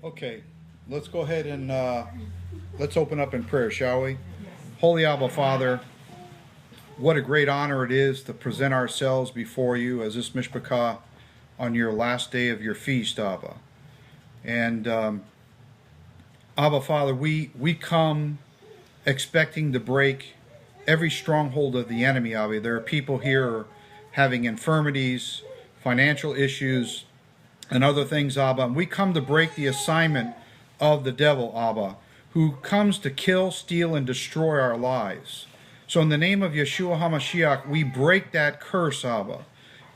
Okay, let's go ahead and let's open up in prayer, shall we? Holy Abba Father, what a great honor it is to present ourselves before you as this mishpachah on your last day of your feast, Abba. And Abba Father, we come expecting to break every stronghold of the enemy, Abba. There are people here having infirmities, financial issues, and other things, Abba. And we come to break the assignment of the devil, Abba, who comes to kill, steal, and destroy our lives. So in the name of Yeshua HaMashiach, we break that curse, Abba,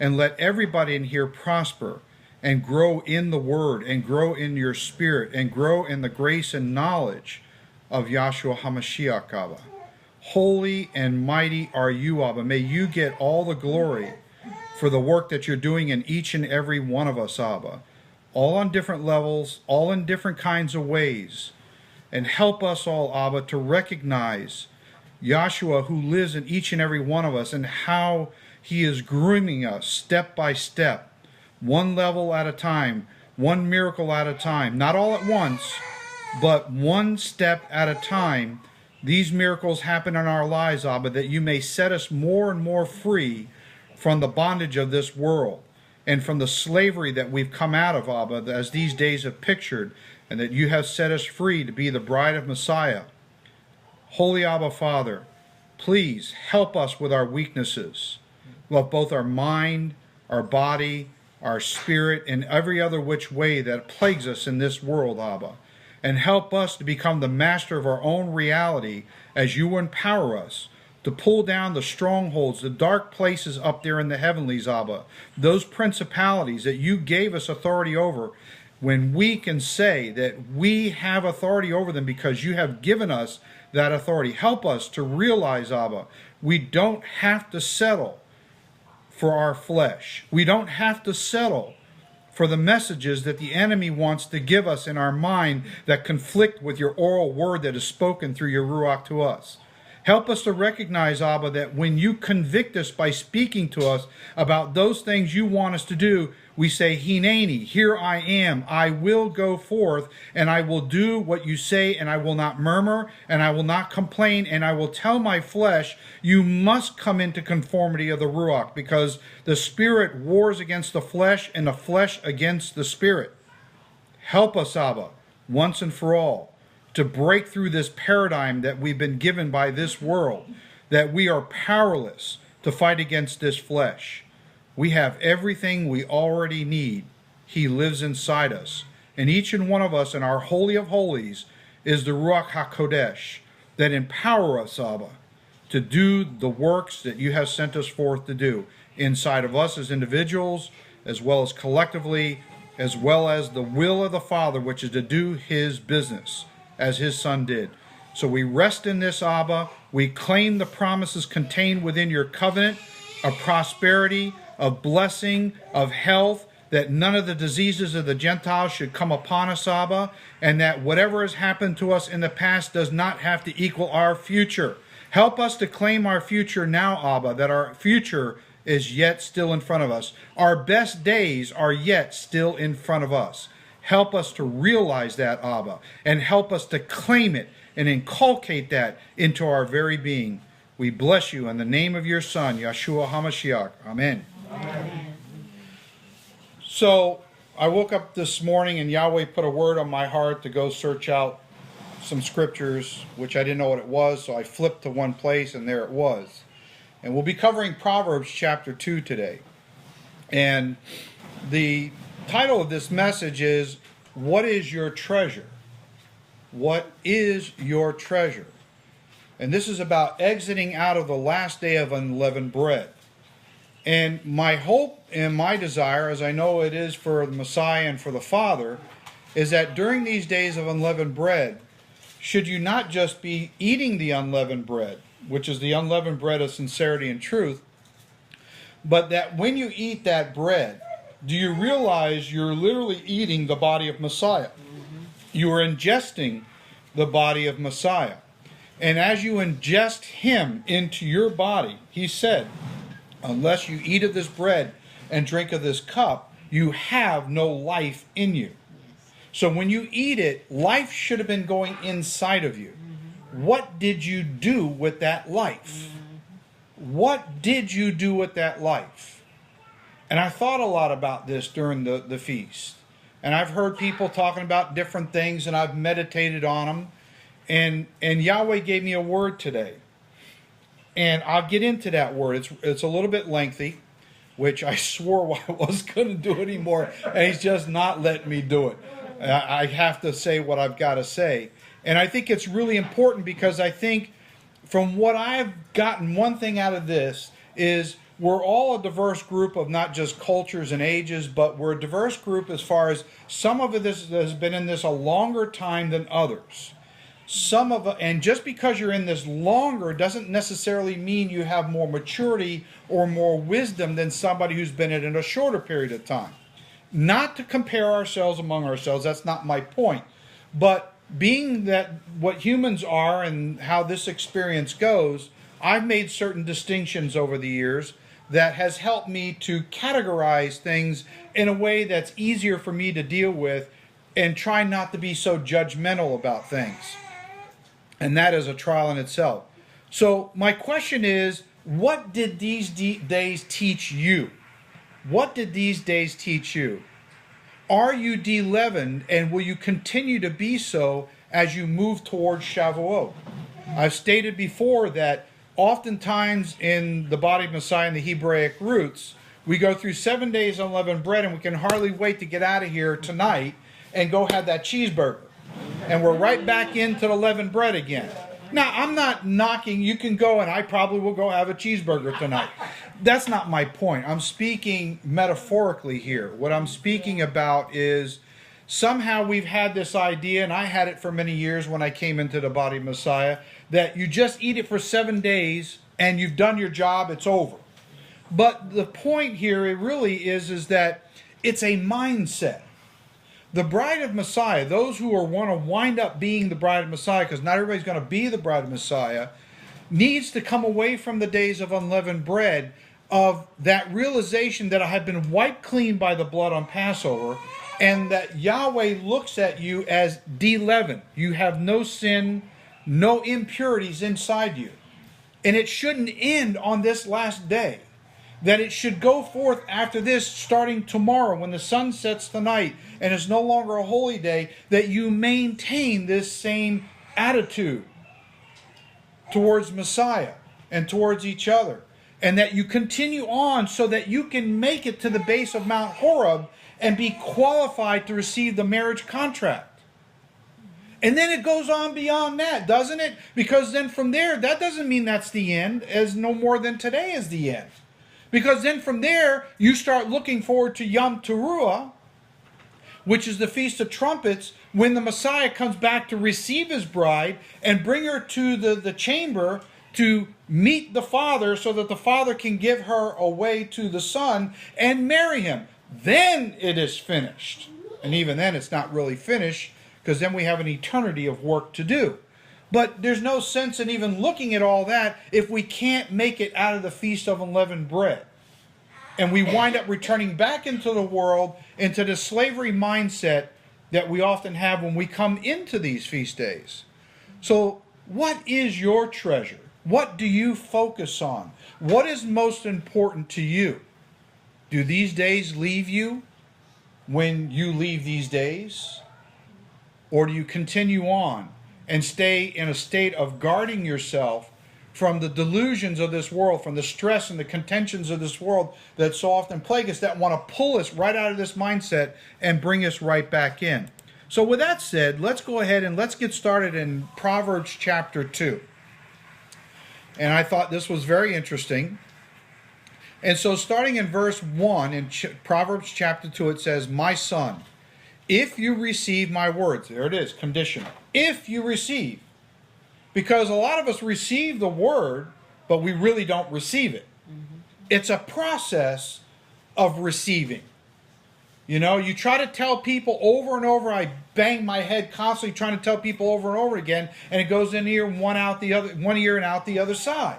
and let everybody in here prosper and grow in the Word and grow in your Spirit and grow in the grace and knowledge of Yahshua HaMashiach, Abba. Holy and mighty are you, Abba. May you get all the glory for the work that you're doing in each and every one of us, Abba. All on different levels, all in different kinds of ways. And help us all, Abba, to recognize Yahshua who lives in each and every one of us and how he is grooming us step by step, one level at a time, one miracle at a time. Not all at once, but one step at a time. These miracles happen in our lives, Abba, that you may set us more and more free from the bondage of this world and from the slavery that we've come out of, Abba, as these days have pictured, and that you have set us free to be the bride of Messiah. Holy Abba Father, please help us with our weaknesses, of both our mind, our body, our spirit, and every other which way that plagues us in this world, Abba. And help us to become the master of our own reality as you empower us to pull down the strongholds, the dark places up there in the heavenlies, Abba, those principalities that you gave us authority over, when we can say that we have authority over them because you have given us that authority. Help us to realize, Abba, we don't have to settle for our flesh. We don't have to settle for the messages that the enemy wants to give us in our mind that conflict with your oral word that is spoken through your Ruach to us. Help us to recognize, Abba, that when you convict us by speaking to us about those things you want us to do, we say, Hineni, here I am. I will go forth, and I will do what you say, and I will not murmur, and I will not complain, and I will tell my flesh, you must come into conformity of the Ruach, because the Spirit wars against the flesh, and the flesh against the Spirit. Help us, Abba, once and for all, to break through this paradigm that we've been given by this world, that we are powerless to fight against this flesh. We have everything we already need. He lives inside us. And each and one of us in our Holy of Holies is the Ruach HaKodesh that empower us, Abba, to do the works that you have sent us forth to do inside of us as individuals, as well as collectively, as well as the will of the Father, which is to do his business as his Son did. So we rest in this, Abba. We claim the promises contained within your covenant of prosperity, of blessing, of health, that none of the diseases of the Gentiles should come upon us, Abba, and that whatever has happened to us in the past does not have to equal our future. Help us to claim our future now, Abba, that our future is yet still in front of us. Our best days are yet still in front of us. Help us to realize that, Abba, and help us to claim it and inculcate that into our very being. We bless you in the name of your Son, Yahshua HaMashiach. Amen. Amen. So I woke up this morning and Yahweh put a word on my heart to go search out some scriptures, which I didn't know what it was, so I flipped to one place and there it was. And we'll be covering Proverbs chapter 2 today. And the title of this message is, what is your treasure? What is your treasure? And this is about exiting out of the last day of unleavened bread. And my hope and my desire, as I know it is for the Messiah and for the Father, is that during these days of unleavened bread, should you not just be eating the unleavened bread, which is the unleavened bread of sincerity and truth, but that when you eat that bread, do you realize you're literally eating the body of Messiah? Mm-hmm. You are ingesting the body of Messiah. And as you ingest him into your body, he said, unless you eat of this bread and drink of this cup, you have no life in you. So when you eat it, life should have been going inside of you. What did you do with that life? What did you do with that life? And I thought a lot about this during the feast. And I've heard people talking about different things, and I've meditated on them. And Yahweh gave me a word today. And I'll get into that word. It's a little bit lengthy, which I swore I wasn't going to do anymore. And he's just not letting me do it. I have to say what I've got to say. And I think it's really important because I think from what I've gotten, one thing out of this is we're all a diverse group of not just cultures and ages, but we're a diverse group as far as some of this has been in this a longer time than others. And just because you're in this longer doesn't necessarily mean you have more maturity or more wisdom than somebody who's been in it a shorter period of time. Not to compare ourselves among ourselves, that's not my point. But being that what humans are and how this experience goes, I've made certain distinctions over the years that has helped me to categorize things in a way that's easier for me to deal with and try not to be so judgmental about things. And that is a trial in itself. So my question is, what did these days teach you? What did these days teach you? Are you de-leavened, and will you continue to be so as you move towards Shavuot? I've stated before that oftentimes in the body of Messiah and the Hebraic roots, we go through 7 days of unleavened bread, and we can hardly wait to get out of here tonight and go have that cheeseburger. And we're right back into the leavened bread again. Now, I'm not knocking. You can go, and I probably will go have a cheeseburger tonight. That's not my point. I'm speaking metaphorically here. What I'm speaking about is somehow we've had this idea, and I had it for many years when I came into the body of Messiah, that you just eat it for 7 days, and you've done your job, it's over. But the point here it really is that it's a mindset. The bride of Messiah, those who want to wind up being the bride of Messiah, because not everybody's going to be the bride of Messiah, needs to come away from the days of unleavened bread, of that realization that I have been wiped clean by the blood on Passover, and that Yahweh looks at you as de-leavened. You have no sin, no impurities inside you. And it shouldn't end on this last day. That it should go forth after this, starting tomorrow when the sun sets tonight and it's no longer a holy day, that you maintain this same attitude towards Messiah and towards each other. And that you continue on so that you can make it to the base of Mount Horeb and be qualified to receive the marriage contract. And then it goes on beyond that, doesn't it? Because then from there, that doesn't mean that's the end, as no more than today is the end. Because then from there, you start looking forward to Yom Teruah, which is the Feast of Trumpets, when the Messiah comes back to receive his bride and bring her to the chamber to meet the Father so that the Father can give her away to the Son and marry him. Then it is finished. And even then, it's not really finished, because then we have an eternity of work to do. But there's no sense in even looking at all that if we can't make it out of the Feast of Unleavened Bread. And we wind up returning back into the world, into the slavery mindset that we often have when we come into these feast days. So what is your treasure? What do you focus on? What is most important to you? Do these days leave you when you leave these days? Or do you continue on and stay in a state of guarding yourself from the delusions of this world, from the stress and the contentions of this world that so often plague us, that want to pull us right out of this mindset and bring us right back in? So with that said, let's go ahead and let's get started in Proverbs chapter 2. And I thought this was very interesting. And so starting in verse 1 in Proverbs chapter 2, it says, "My son, if you receive my words," there it is, conditional. If you receive. Because a lot of us receive the word, but we really don't receive it. It's a process of receiving. You know, you try to tell people over and over. I bang my head constantly trying to tell people over and over again, and it goes in here, one out the other, one ear and out the other side.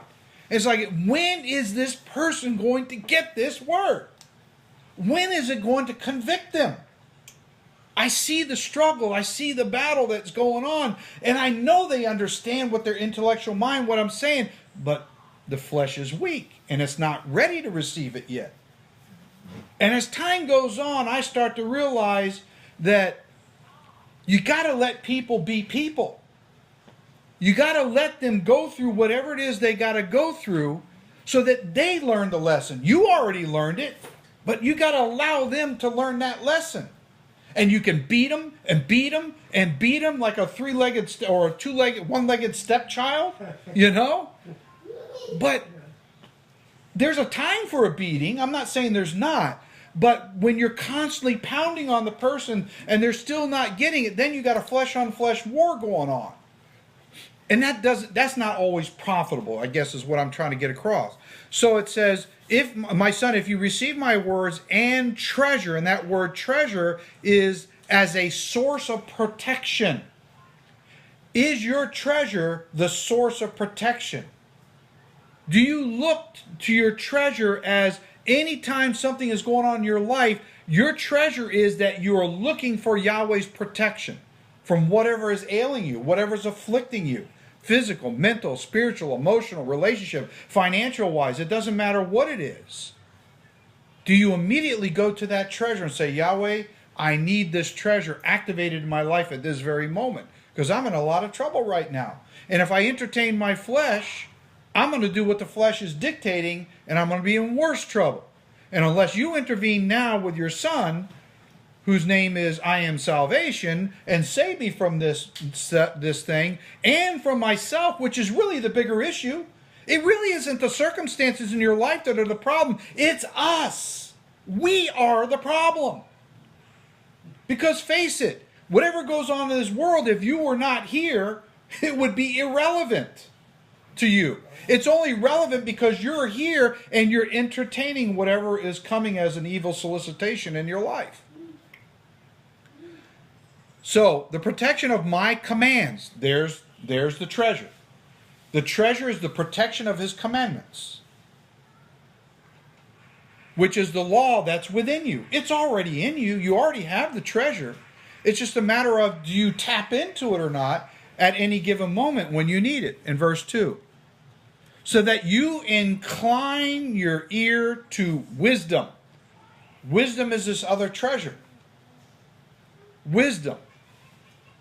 It's like, when is this person going to get this word? When is it going to convict them? I see the struggle. I see the battle that's going on. And I know they understand with their intellectual mind what I'm saying. But the flesh is weak. And it's not ready to receive it yet. And as time goes on, I start to realize that you got to let people be people. You got to let them go through whatever it is they got to go through so that they learn the lesson. You already learned it, but you got to allow them to learn that lesson. And you can beat them and beat them and beat them like a three-legged or a two-legged, one-legged stepchild, you know? But there's a time for a beating. I'm not saying there's not. But when you're constantly pounding on the person and they're still not getting it, then you got a flesh-on-flesh war going on. And that's not always profitable, I guess is what I'm trying to get across. So it says, if my son, if you receive my words and treasure, and that word treasure is as a source of protection. Is your treasure the source of protection? Do you look to your treasure as anytime something is going on in your life, your treasure is that you are looking for Yahweh's protection from whatever is ailing you, whatever is afflicting you? Physical, mental, spiritual, emotional, relationship, financial-wise, it doesn't matter what it is. Do you immediately go to that treasure and say, Yahweh, I need this treasure activated in my life at this very moment because I'm in a lot of trouble right now. And if I entertain my flesh, I'm going to do what the flesh is dictating and I'm going to be in worse trouble. And unless you intervene now with your son, whose name is I am salvation, and save me from this thing, and from myself, which is really the bigger issue. It really isn't the circumstances in your life that are the problem. It's us. We are the problem. Because face it, whatever goes on in this world, if you were not here, it would be irrelevant to you. It's only relevant because you're here and you're entertaining whatever is coming as an evil solicitation in your life. So, the protection of my commands, there's the treasure. The treasure is the protection of his commandments, which is the law that's within you. It's already in you. You already have the treasure. It's just a matter of do you tap into it or not at any given moment when you need it, in verse 2. So that you incline your ear to wisdom. Wisdom is this other treasure. Wisdom.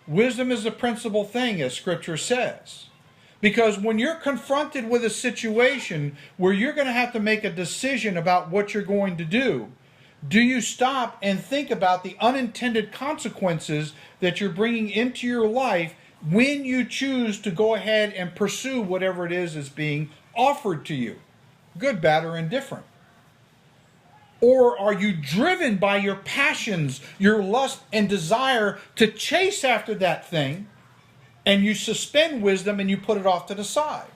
Wisdom is the principal thing, as Scripture says. Because when you're confronted with a situation where you're going to have to make a decision about what you're going to do you stop and think about the unintended consequences that you're bringing into your life when you choose to go ahead and pursue whatever it is that's being offered to you? Good, bad, or indifferent. Or are you driven by your passions, your lust and desire to chase after that thing, and you suspend wisdom and you put it off to the side?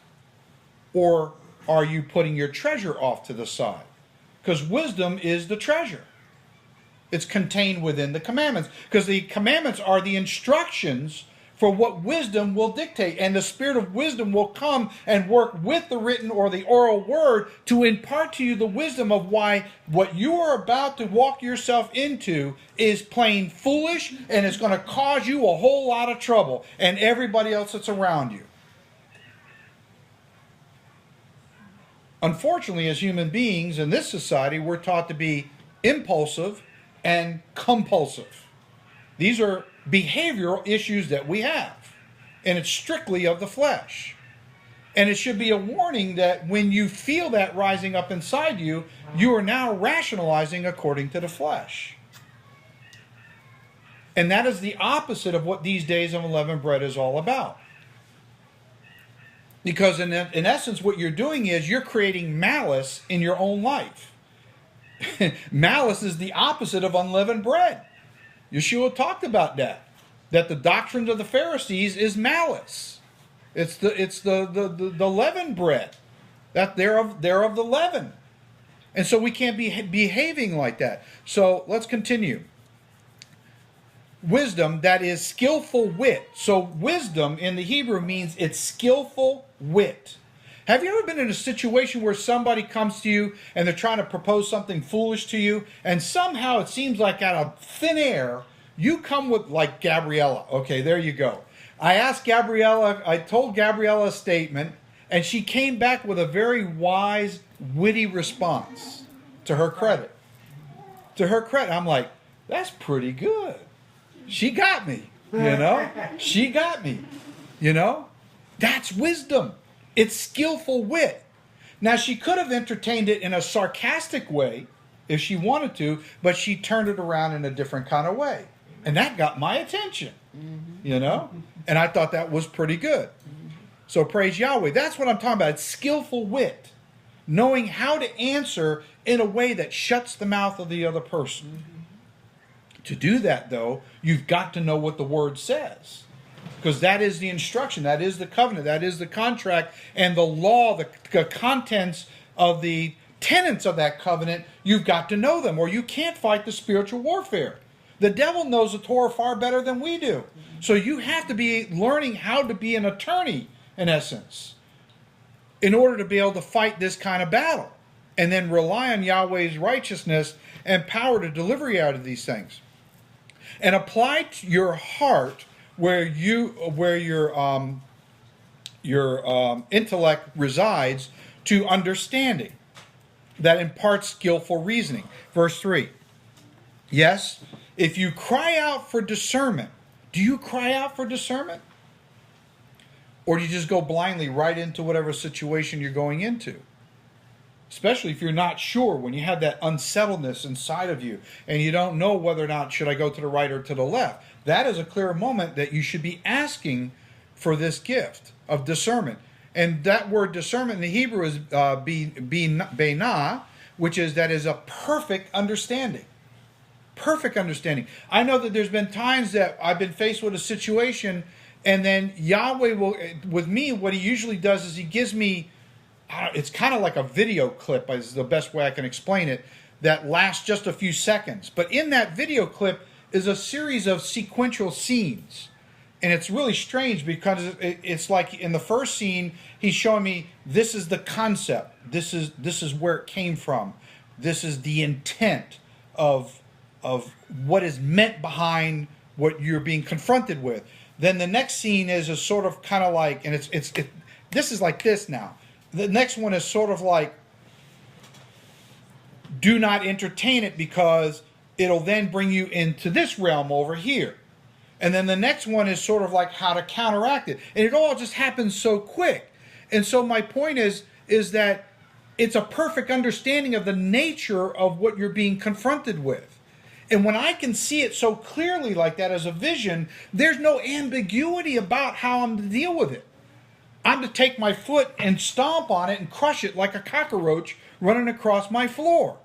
Or are you putting your treasure off to the side? Because wisdom is the treasure. It's contained within the commandments. Because the commandments are the instructions for what wisdom will dictate. And the spirit of wisdom will come and work with the written or the oral word to impart to you the wisdom of why what you are about to walk yourself into is plain foolish and it's going to cause you a whole lot of trouble and everybody else that's around you. Unfortunately, as human beings in this society, we're taught to be impulsive and compulsive. These are behavioral issues that we have, and it's strictly of the flesh. And it should be a warning that when you feel that rising up inside you, you are now rationalizing according to the flesh. And that is the opposite of what these days of unleavened bread is all about. Because in essence, what you're doing is you're creating malice in your own life. Malice is the opposite of unleavened bread. Yeshua talked about that the doctrine of the Pharisees is malice. It's the leavened bread. That they're of the leaven. And so we can't be behaving like that. So let's continue. Wisdom, that is skillful wit. So wisdom in the Hebrew means it's skillful wit. Have you ever been in a situation where somebody comes to you and they're trying to propose something foolish to you, and somehow it seems like out of thin air, You come with, like Gabriella. Okay, there you go. I told Gabriella a statement, and she came back with a very wise, witty response, to her credit. To her credit, I'm like, that's pretty good. She got me, She got me, That's wisdom. It's skillful wit. Now, she could have entertained it in a sarcastic way if she wanted to, but she turned it around in a different kind of way. And that got my attention, And I thought that was pretty good. So praise Yahweh. That's what I'm talking about. It's skillful wit. Knowing how to answer in a way that shuts the mouth of the other person. To do that, though, you've got to know what the word says. Because that is the instruction, that is the covenant, that is the contract, and the law, the contents of the tenets of that covenant, you've got to know them, or you can't fight the spiritual warfare. The devil knows the Torah far better than we do. So you have to be learning how to be an attorney, in essence, in order to be able to fight this kind of battle. And then rely on Yahweh's righteousness and power to deliver you out of these things. And apply to your heart where your intellect resides to understanding that imparts skillful reasoning. Verse 3. Yes, if you cry out for discernment, do you cry out for discernment? Or do you just go blindly right into whatever situation you're going into? Especially if you're not sure, when you have that unsettledness inside of you and you don't know whether or not should I go to the right or to the left. That is a clear moment that you should be asking for this gift of discernment. And that word discernment in the Hebrew is benah, which is a perfect understanding. Perfect understanding. I know that there's been times that I've been faced with a situation, and then Yahweh will, with me, what he usually does is he gives me, it's kind of like a video clip, is the best way I can explain it, that lasts just a few seconds. But in that video clip is a series of sequential scenes. And it's really strange because it's like in the first scene, he's showing me this is the concept. This is where it came from. This is the intent of what is meant behind what you're being confronted with. Then the next scene is a sort of kind of like, and this is like this now. The next one is sort of like, do not entertain it because it'll then bring you into this realm over here. And then the next one is sort of like how to counteract it. And it all just happens so quick. And so my point is that it's a perfect understanding of the nature of what you're being confronted with. And when I can see it so clearly like that as a vision, there's no ambiguity about how I'm to deal with it. I'm to take my foot and stomp on it and crush it like a cockroach running across my floor.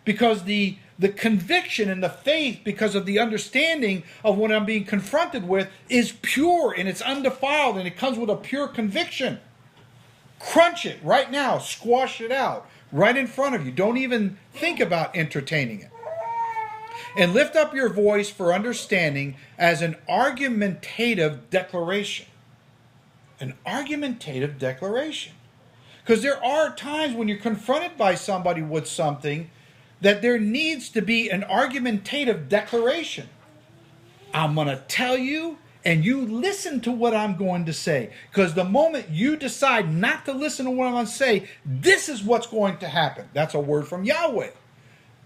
Because the conviction and the faith, because of the understanding of what I'm being confronted with, is pure and it's undefiled and it comes with a pure conviction. Crunch it right now. Squash it out right in front of you. Don't even think about entertaining it. And lift up your voice for understanding as an argumentative declaration. An argumentative declaration. Because there are times when you're confronted by somebody with something that there needs to be an argumentative declaration. I'm going to tell you, and you listen to what I'm going to say. Because the moment you decide not to listen to what I'm going to say, this is what's going to happen. That's a word from Yahweh.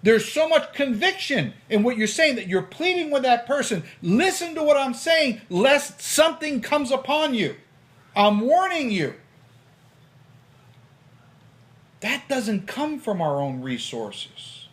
There's so much conviction in what you're saying that you're pleading with that person. Listen to what I'm saying, lest something comes upon you. I'm warning you. That doesn't come from our own resources.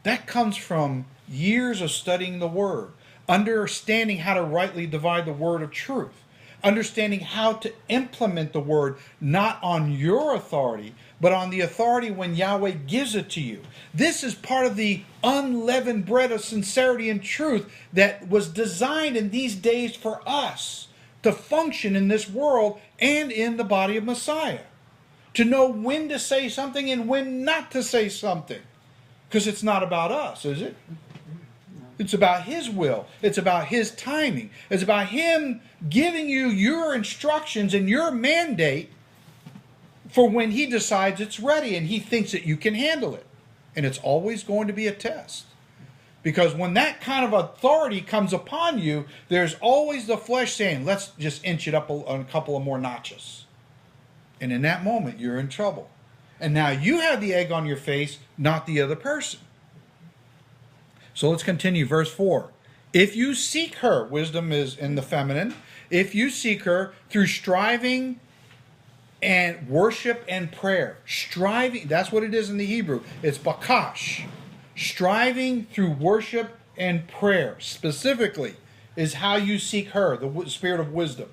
That comes from years of studying the Word, understanding how to rightly divide the word of truth, understanding how to implement the word not on your authority, but on the authority when Yahweh gives it to you. This is part of the unleavened bread of sincerity and truth that was designed in these days for us to function in this world and in the body of Messiah. To know when to say something and when not to say something. Because it's not about us, is it? It's about His will. It's about His timing. It's about Him giving you your instructions and your mandate for when He decides it's ready and He thinks that you can handle it. And it's always going to be a test. Because when that kind of authority comes upon you, there's always the flesh saying, let's just inch it up a couple of more notches. And in that moment, you're in trouble. And now you have the egg on your face, not the other person. So let's continue. Verse 4. If you seek her, wisdom is in the feminine. If you seek her through striving and worship and prayer. Striving, that's what it is in the Hebrew. It's bakash. Striving through worship and prayer, specifically, is how you seek her, the spirit of wisdom.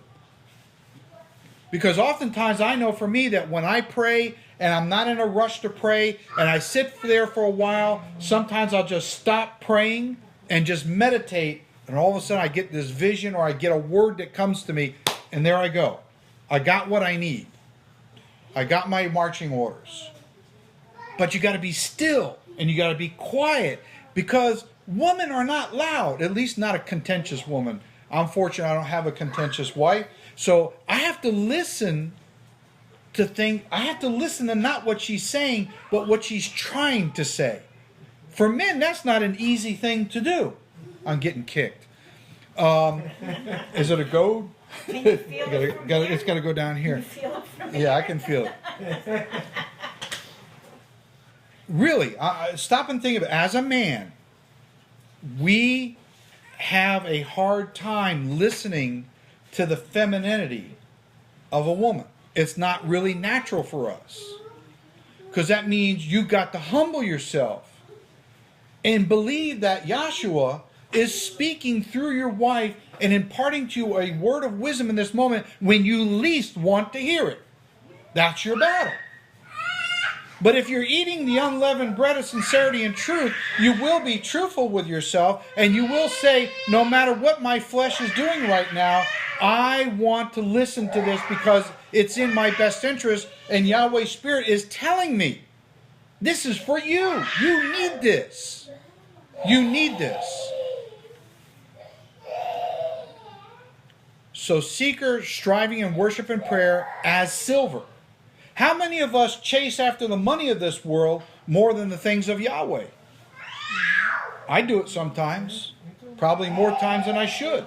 Because oftentimes I know for me that when I pray and I'm not in a rush to pray and I sit there for a while, sometimes I'll just stop praying and just meditate, and all of a sudden I get this vision or I get a word that comes to me, and there I go. I got what I need. I got my marching orders. But you got to be still and you got to be quiet, because women are not loud, at least not a contentious woman. I'm fortunate I don't have a contentious wife, so I have to listen to think. I have to listen to not what she's saying, but what she's trying to say. For men, that's not an easy thing to do. I'm getting kicked. Is it a goad? Can you feel it from here? It's got to go down here. Can you feel it from Yeah, I can feel it. Really, stop and think of it. As a man, we have a hard time listening to the femininity of a woman. It's not really natural for us. Because that means you've got to humble yourself and believe that Yahshua is speaking through your wife and imparting to you a word of wisdom in this moment when you least want to hear it. That's your battle. But if you're eating the unleavened bread of sincerity and truth, you will be truthful with yourself, and you will say, no matter what my flesh is doing right now, I want to listen to this because it's in my best interest, and Yahweh's Spirit is telling me, this is for you. You need this. You need this. So seek her, striving in worship and prayer as silver. How many of us chase after the money of this world more than the things of Yahweh? I do it sometimes. Probably more times than I should.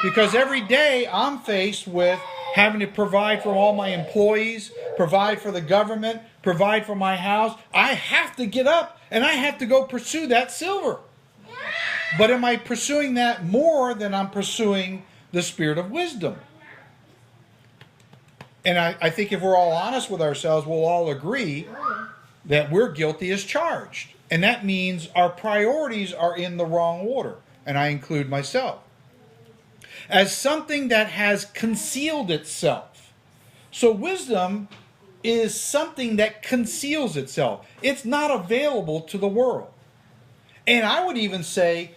Because every day I'm faced with having to provide for all my employees, provide for the government, provide for my house. I have to get up and I have to go pursue that silver. But am I pursuing that more than I'm pursuing the spirit of wisdom? And I think if we're all honest with ourselves, we'll all agree that we're guilty as charged. And that means our priorities are in the wrong order. And I include myself. As something that has concealed itself. So wisdom is something that conceals itself. It's not available to the world. And I would even say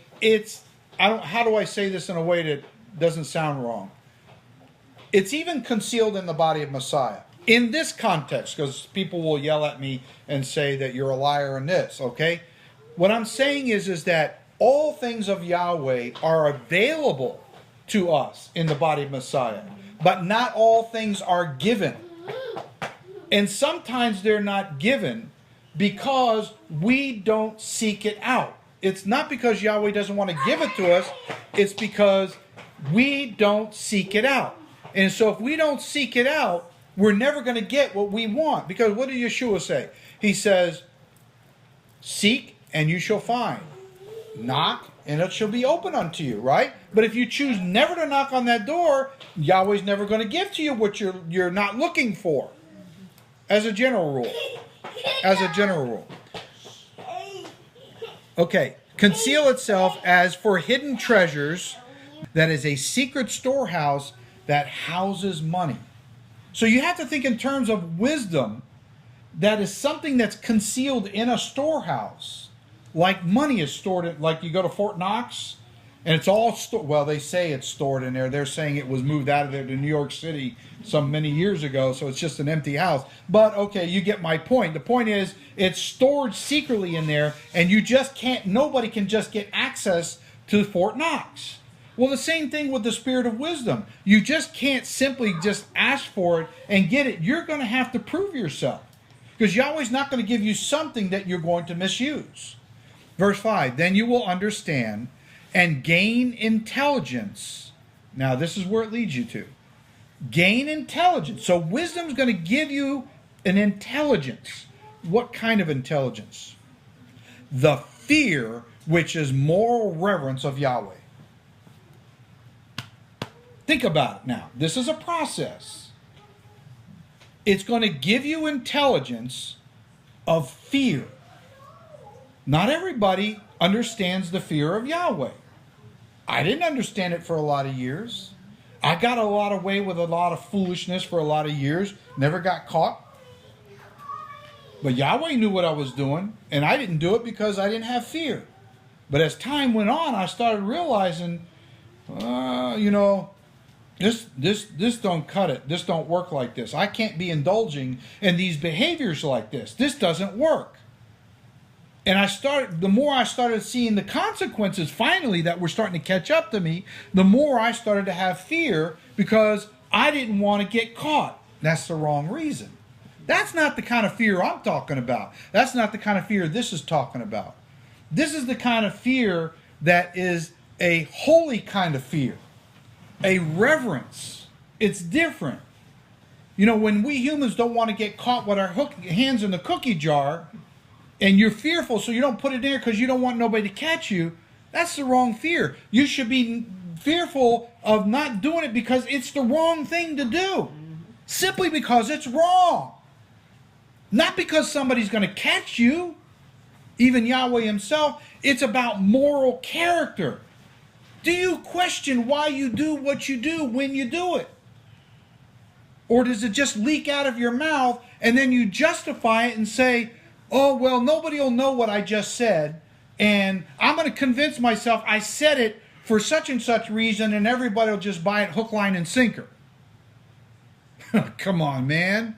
how do I say this in a way that doesn't sound wrong? It's even concealed in the body of Messiah. In this context, because people will yell at me and say that you're a liar in this, okay? What I'm saying is that all things of Yahweh are available to us in the body of Messiah. But not all things are given. And sometimes they're not given because we don't seek it out. It's not because Yahweh doesn't want to give it to us. It's because we don't seek it out. And so if we don't seek it out, we're never going to get what we want. Because what did Yeshua say? He says, seek and you shall find. Knock and it shall be open unto you, right? But if you choose never to knock on that door, Yahweh's never going to give to you what you're not looking for. As a general rule. As a general rule. Okay. Conceal itself as for hidden treasures, that is a secret storehouse that houses money. So you have to think in terms of wisdom that is something that's concealed in a storehouse. Like money is stored in, like you go to Fort Knox and it's all stored. Well, they say it's stored in there. They're saying it was moved out of there to New York City some many years ago, so it's just an empty house. But okay, you get my point. The point is it's stored secretly in there, and you just can't, nobody can just get access to Fort Knox. Well, the same thing with the spirit of wisdom. You just can't simply just ask for it and get it. You're going to have to prove yourself. Because Yahweh's not going to give you something that you're going to misuse. Verse 5, then you will understand and gain intelligence. Now, this is where it leads you to. Gain intelligence. So wisdom's going to give you an intelligence. What kind of intelligence? The fear which is moral reverence of Yahweh. Think about it now. This is a process. It's going to give you intelligence of fear. Not everybody understands the fear of Yahweh. I didn't understand it for a lot of years. I got a lot away with a lot of foolishness for a lot of years. Never got caught. But Yahweh knew what I was doing, and I didn't do it because I didn't have fear. But as time went on, I started realizing, this don't cut it. This don't work like this. I can't be indulging in these behaviors like this. This doesn't work. And the more I started seeing the consequences finally that were starting to catch up to me, the more I started to have fear because I didn't want to get caught. That's the wrong reason. That's not the kind of fear I'm talking about. That's not the kind of fear this is talking about. This is the kind of fear that is a holy kind of fear. A reverence. It's different. You know, when we humans don't want to get caught with our hands in the cookie jar, and you're fearful so you don't put it in there because you don't want nobody to catch you, that's the wrong fear. You should be fearful of not doing it because it's the wrong thing to do. Simply because it's wrong. Not because somebody's going to catch you. Even Yahweh himself, it's about moral character. Do you question why you do what you do when you do it? Or does it just leak out of your mouth and then you justify it and say, oh, well, nobody will know what I just said, and I'm going to convince myself I said it for such and such reason, and everybody will just buy it hook, line, and sinker. Come on, man.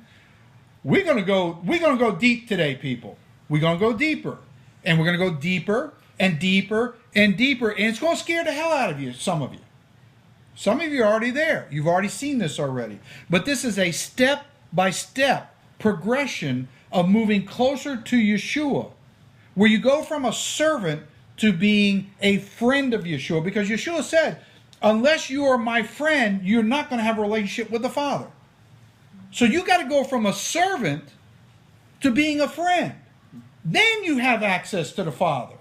We're going to go deep today, people. We're going to go deeper. And we're going to go deeper and deeper and deeper, and it's going to scare the hell out of you, some of you. Some of you are already there. You've already seen this already. But this is a step-by-step progression of moving closer to Yeshua, where you go from a servant to being a friend of Yeshua, because Yeshua said, unless you are my friend, you're not going to have a relationship with the Father. So you got to go from a servant to being a friend. Then you have access to the Father.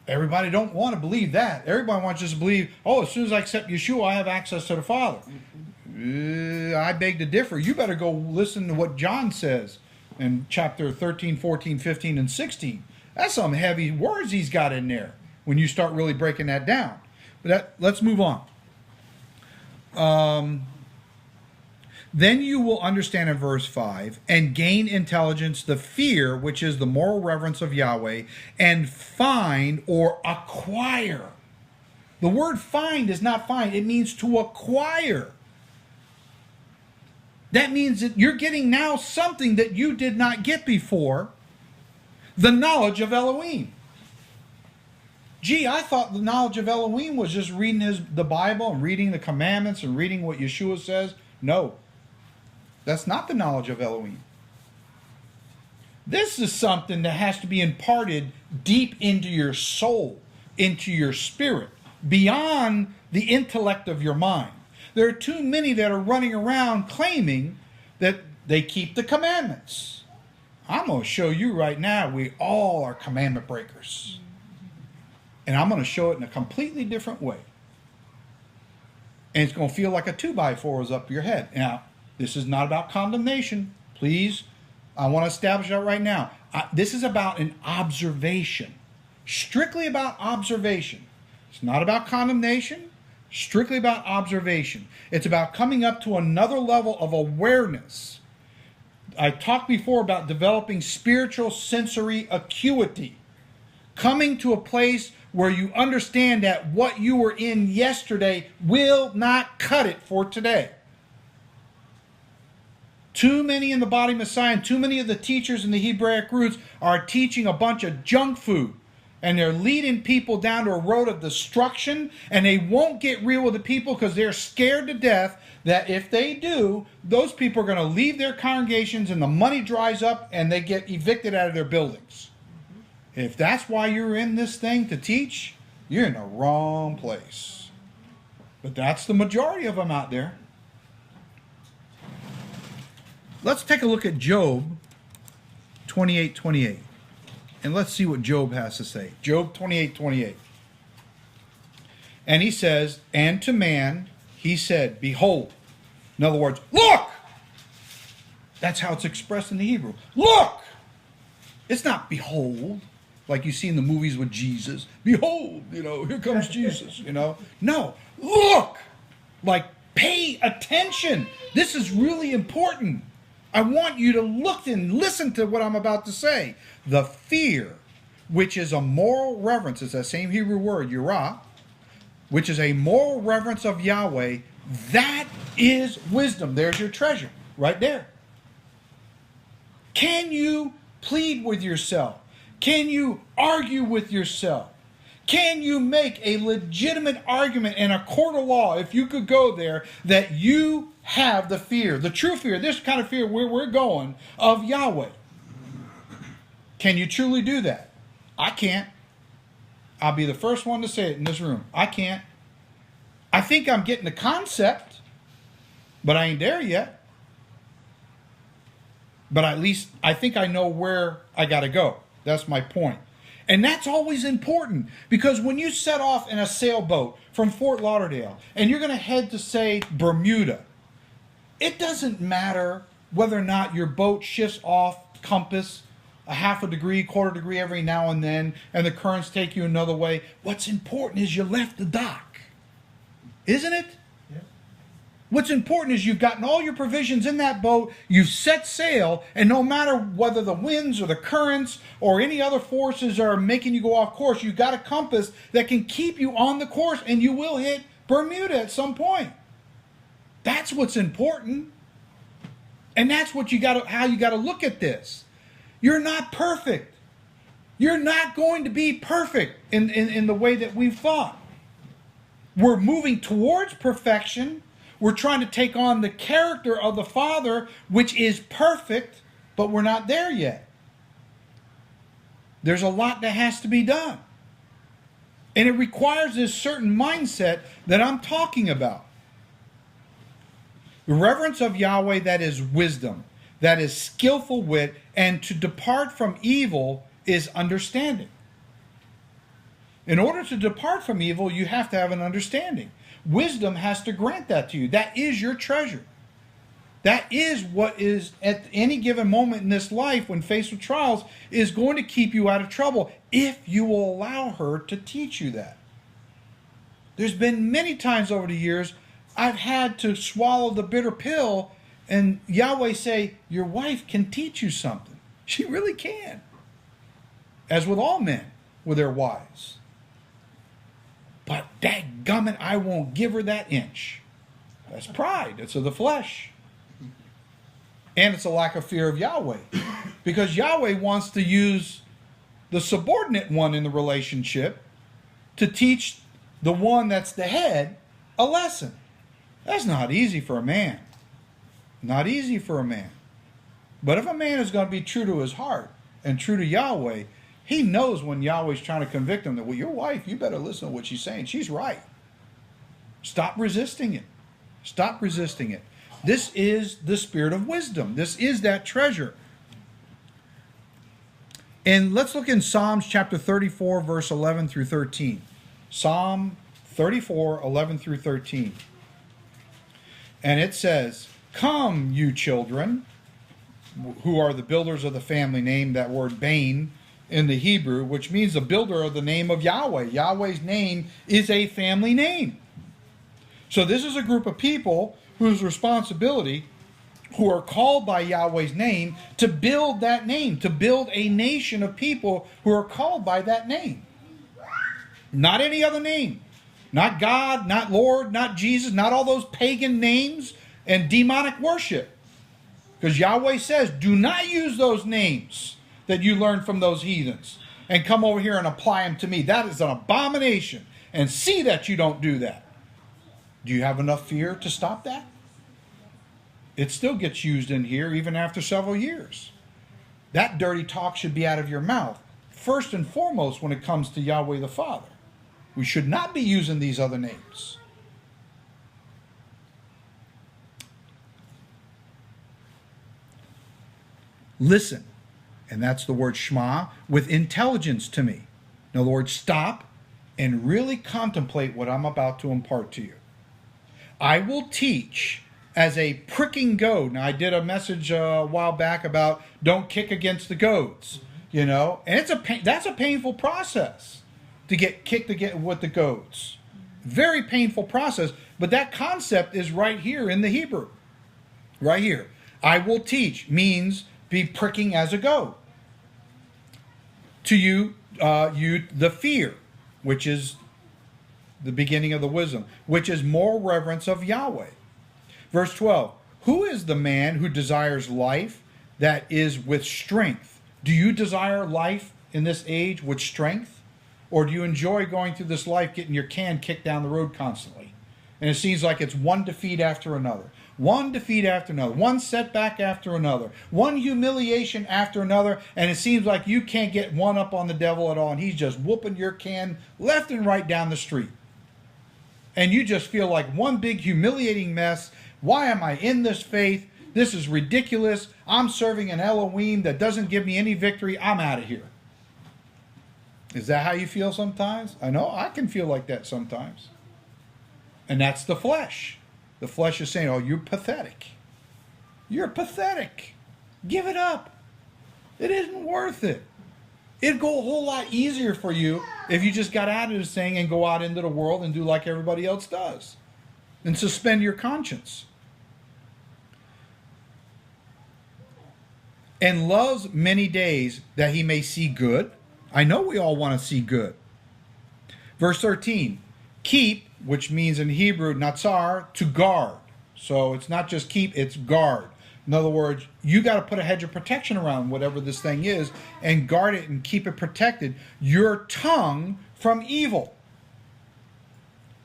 Everybody don't want to believe that. Everybody wants just to believe, oh, as soon as I accept Yeshua, I have access to the Father. I beg to differ. You better go listen to what John says in chapter 13, 14, 15, and 16. That's some heavy words he's got in there when you start really breaking that down. But let's move on. Then you will understand in verse 5, and gain intelligence, the fear, which is the moral reverence of Yahweh, and find or acquire. The word find is not find. It means to acquire. That means that you're getting now something that you did not get before, the knowledge of Elohim. Gee, I thought the knowledge of Elohim was just reading the Bible and reading the commandments and reading what Yeshua says. No, that's not the knowledge of Elohim. This is something that has to be imparted deep into your soul, into your spirit, beyond the intellect of your mind. There are too many that are running around claiming that they keep the commandments. I'm going to show you right now we all are commandment breakers. And I'm going to show it in a completely different way. And it's going to feel like a 2x4 is up your head. Now, this is not about condemnation. Please, I want to establish that right now. This is about an observation. Strictly about observation. It's not about condemnation. Strictly about observation. It's about coming up to another level of awareness. I talked before about developing spiritual sensory acuity. Coming to a place where you understand that what you were in yesterday will not cut it for today. Too many in the body of Messiah and too many of the teachers in the Hebraic roots are teaching a bunch of junk food. And they're leading people down to a road of destruction, and they won't get real with the people because they're scared to death that if they do, those people are going to leave their congregations and the money dries up and they get evicted out of their buildings. If that's why you're in this thing to teach, you're in the wrong place. But that's the majority of them out there. Let's take a look at Job 28:28. And let's see what Job has to say. Job 28:28. And he says, and to man he said, behold. In other words, look! That's how it's expressed in the Hebrew. Look! It's not behold, like you see in the movies with Jesus. Behold, here comes Jesus, No, look! Like, pay attention. This is really important. I want you to look and listen to what I'm about to say. The fear, which is a moral reverence, is that same Hebrew word, yirah, which is a moral reverence of Yahweh, that is wisdom. There's your treasure, right there. Can you plead with yourself? Can you argue with yourself? Can you make a legitimate argument in a court of law, if you could go there, that you have the fear, the true fear, this kind of fear where we're going, of Yahweh? Can you truly do that? I can't. I'll be the first one to say it in this room. I can't. I think I'm getting the concept, but I ain't there yet. But at least I think I know where I got to go. That's my point. And that's always important, because when you set off in a sailboat from Fort Lauderdale and you're going to head to, say, Bermuda, it doesn't matter whether or not your boat shifts off compass a half a degree, quarter degree every now and then, and the currents take you another way. What's important is you left the dock. Isn't it? Yeah. What's important is you've gotten all your provisions in that boat, you've set sail, and no matter whether the winds or the currents or any other forces are making you go off course, you've got a compass that can keep you on the course, and you will hit Bermuda at some point. That's what's important. And that's what how you got to look at this. You're not perfect. You're not going to be perfect in the way that we've thought. We're moving towards perfection. We're trying to take on the character of the Father, which is perfect, but we're not there yet. There's a lot that has to be done. And it requires this certain mindset that I'm talking about. The reverence of Yahweh, that is wisdom, that is skillful wit, and to depart from evil is understanding. In order to depart from evil, you have to have an understanding. Wisdom has to grant that to you. That is your treasure. That is what is, at any given moment in this life, when faced with trials, is going to keep you out of trouble if you will allow her to teach you that. There's been many times over the years I've had to swallow the bitter pill and Yahweh say, your wife can teach you something. She really can. As with all men, with their wives. But dadgummit, I won't give her that inch. That's pride. It's of the flesh. And it's a lack of fear of Yahweh. Because Yahweh wants to use the subordinate one in the relationship to teach the one that's the head a lesson. That's not easy for a man. Not easy for a man. But if a man is going to be true to his heart and true to Yahweh, he knows when Yahweh's trying to convict him that, well, your wife, you better listen to what she's saying. She's right. Stop resisting it. Stop resisting it. This is the spirit of wisdom. This is that treasure. And let's look in Psalms chapter 34, verse 11 through 13. Psalm 34, 11 through 13. And it says, come, you children, who are the builders of the family name, that word Bain in the Hebrew, which means the builder of the name of Yahweh. Yahweh's name is a family name. So this is a group of people whose responsibility, who are called by Yahweh's name, to build that name, to build a nation of people who are called by that name. Not any other name. Not God, not Lord, not Jesus, not all those pagan names and demonic worship. Because Yahweh says, do not use those names that you learned from those heathens and come over here and apply them to me. That is an abomination. And see that you don't do that. Do you have enough fear to stop that? It still gets used in here even after several years. That dirty talk should be out of your mouth. first and foremost when it comes to Yahweh the Father. We should not be using these other names. Listen, and that's the word Shema, with intelligence to me. In other words, stop and really contemplate what I'm about to impart to you. I will teach as a pricking goad. Now, I did a message a while back about don't kick against the goads, you know, and that's a painful process to get kicked with the goads. Very painful process, but that concept is right here in the Hebrew. Right here. I will teach means be pricking as a goad. To you, the fear, which is the beginning of the wisdom, which is more reverence of Yahweh. Verse 12, who is the man who desires life that is with strength? Do you desire life in this age with strength? Or do you enjoy going through this life getting your can kicked down the road constantly? And it seems like it's one defeat after another. One defeat after another. One setback after another. One humiliation after another. And it seems like you can't get one up on the devil at all. And he's just whooping your can left and right down the street. And you just feel like one big humiliating mess. Why am I in this faith? This is ridiculous. I'm serving an Elohim that doesn't give me any victory. I'm out of here. Is that how you feel sometimes? I know I can feel like that sometimes. And that's the flesh. The flesh is saying, oh, you're pathetic. You're pathetic. Give it up. It isn't worth it. It'd go a whole lot easier for you if you just got out of this thing and go out into the world and do like everybody else does. And suspend your conscience. And loves many days that he may see good. I know we all want to see good. Verse 13. Keep, which means in Hebrew, natsar, to guard. So it's not just keep, it's guard. In other words, you got to put a hedge of protection around whatever this thing is and guard it and keep it protected. Your tongue from evil.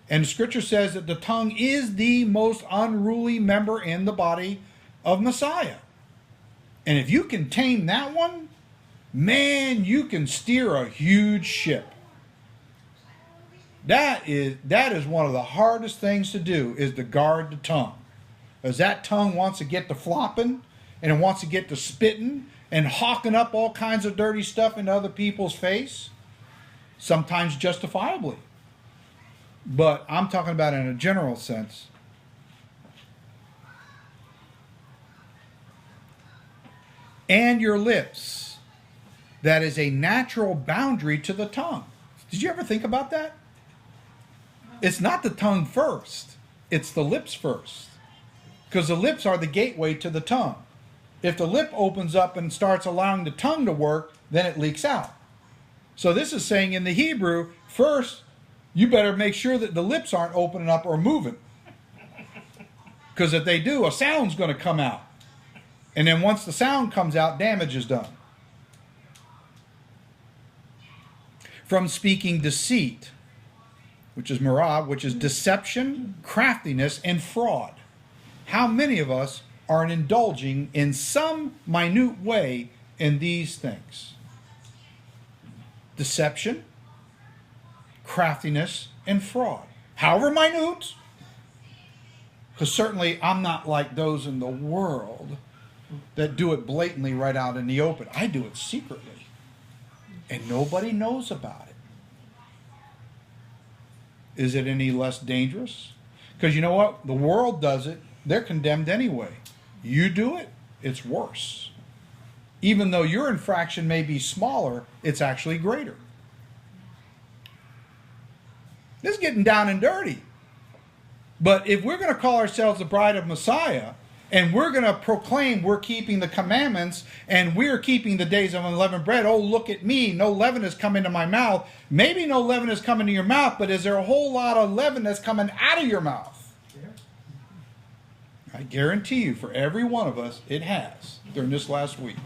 And the scripture says that the tongue is the most unruly member in the body of Messiah. And if you can tame that one, man, you can steer a huge ship. That is one of the hardest things to do, is to guard the tongue. As that tongue wants to get to flopping, and it wants to get to spitting, and hawking up all kinds of dirty stuff into other people's face, sometimes justifiably. But I'm talking about in a general sense. And your lips, that is a natural boundary to the tongue. Did you ever think about that? It's not the tongue first. It's the lips first. Because the lips are the gateway to the tongue. If the lip opens up and starts allowing the tongue to work, then it leaks out. So this is saying in the Hebrew, first, you better make sure that the lips aren't opening up or moving. Because if they do, a sound's going to come out. And then once the sound comes out, damage is done. From speaking deceit, which is marab, which is deception, craftiness, and fraud. How many of us are indulging in some minute way in these things? Deception, craftiness, and fraud. However minute, because certainly I'm not like those in the world that do it blatantly right out in the open. I do it secretly, and nobody knows about it. Is it any less dangerous? Because you know what? The world does it. They're condemned anyway. You do it, it's worse. Even though your infraction may be smaller, it's actually greater. This is getting down and dirty. But if we're going to call ourselves the bride of Messiah, and we're going to proclaim we're keeping the commandments, and we're keeping the days of unleavened bread. Oh, look at me. No leaven has come into my mouth. Maybe no leaven has come into your mouth, but is there a whole lot of leaven that's coming out of your mouth? Yeah. I guarantee you, for every one of us, it has during this last week.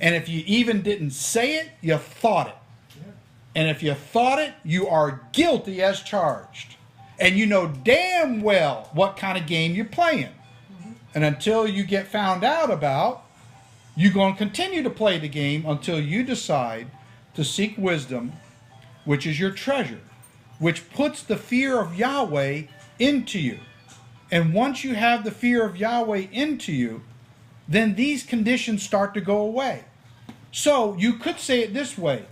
And if you even didn't say it, you thought it. Yeah. And if you thought it, you are guilty as charged. And you know damn well what kind of game you're playing. And until you get found out about, you're going to continue to play the game until you decide to seek wisdom, which is your treasure, which puts the fear of Yahweh into you. And once you have the fear of Yahweh into you, then these conditions start to go away. So you could say it this way.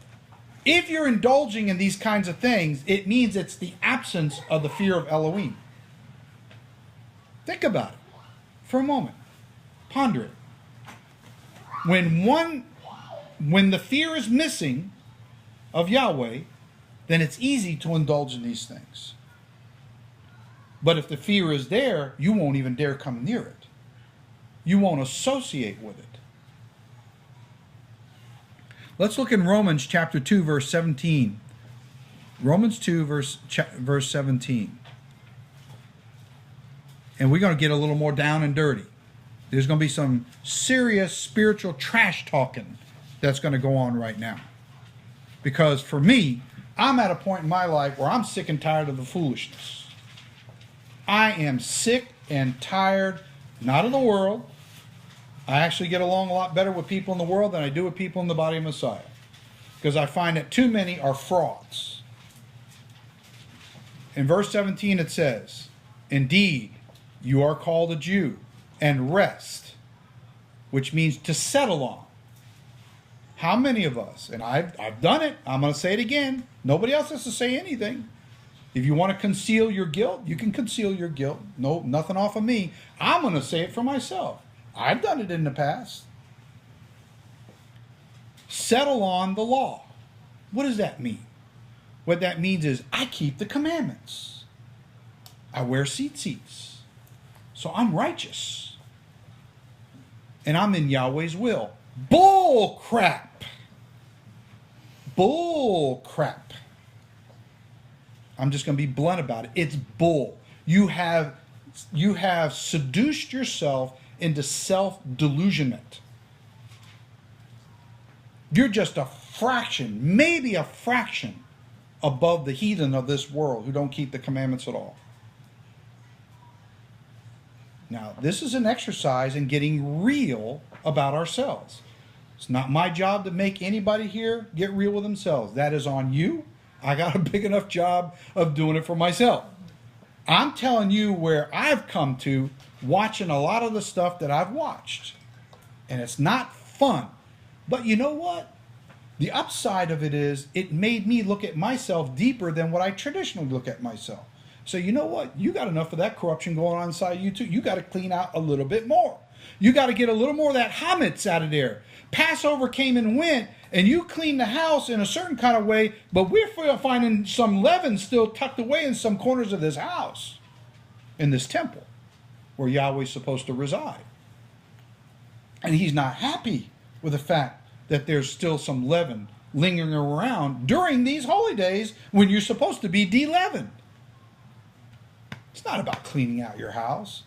If you're indulging in these kinds of things, it means it's the absence of the fear of Elohim. Think about it for a moment. Ponder it. When the fear is missing of Yahweh, then it's easy to indulge in these things. But if the fear is there, you won't even dare come near it. You won't associate with it. Let's look in Romans chapter 2, verse 17. Romans 2, verse 17. And we're going to get a little more down and dirty. There's going to be some serious spiritual trash talking that's going to go on right now. Because for me, I'm at a point in my life where I'm sick and tired of the foolishness. I am sick and tired, not of the world. I actually get along a lot better with people in the world than I do with people in the body of Messiah. Because I find that too many are frauds. In verse 17 it says, "Indeed, you are called a Jew, and rest," which means to settle on. How many of us, and I've done it, I'm going to say it again, nobody else has to say anything. If you want to conceal your guilt, you can conceal your guilt. No, nothing off of me. I'm going to say it for myself. I've done it in the past. Settle on the law. What does that mean? What that means is I keep the commandments. I wear tzitzits. So I'm righteous. And I'm in Yahweh's will. Bull crap. Bull crap. I'm just going to be blunt about it. It's bull. You have seduced yourself into self-delusionment. You're just a fraction, maybe a fraction, above the heathen of this world who don't keep the commandments at all. Now, this is an exercise in getting real about ourselves. It's not my job to make anybody here get real with themselves. That is on you. I got a big enough job of doing it for myself. I'm telling you where I've come to watching a lot of the stuff that I've watched. And it's not fun. But you know what? The upside of it is it made me look at myself deeper than what I traditionally look at myself. So you know what? You got enough of that corruption going on inside you too. You got to clean out a little bit more. You got to get a little more of that chametz out of there. Passover came and went, and you cleaned the house in a certain kind of way, but we're finding some leaven still tucked away in some corners of this house, in this temple, where Yahweh's supposed to reside. And he's not happy with the fact that there's still some leaven lingering around during these holy days when you're supposed to be de-leavened. It's not about cleaning out your house,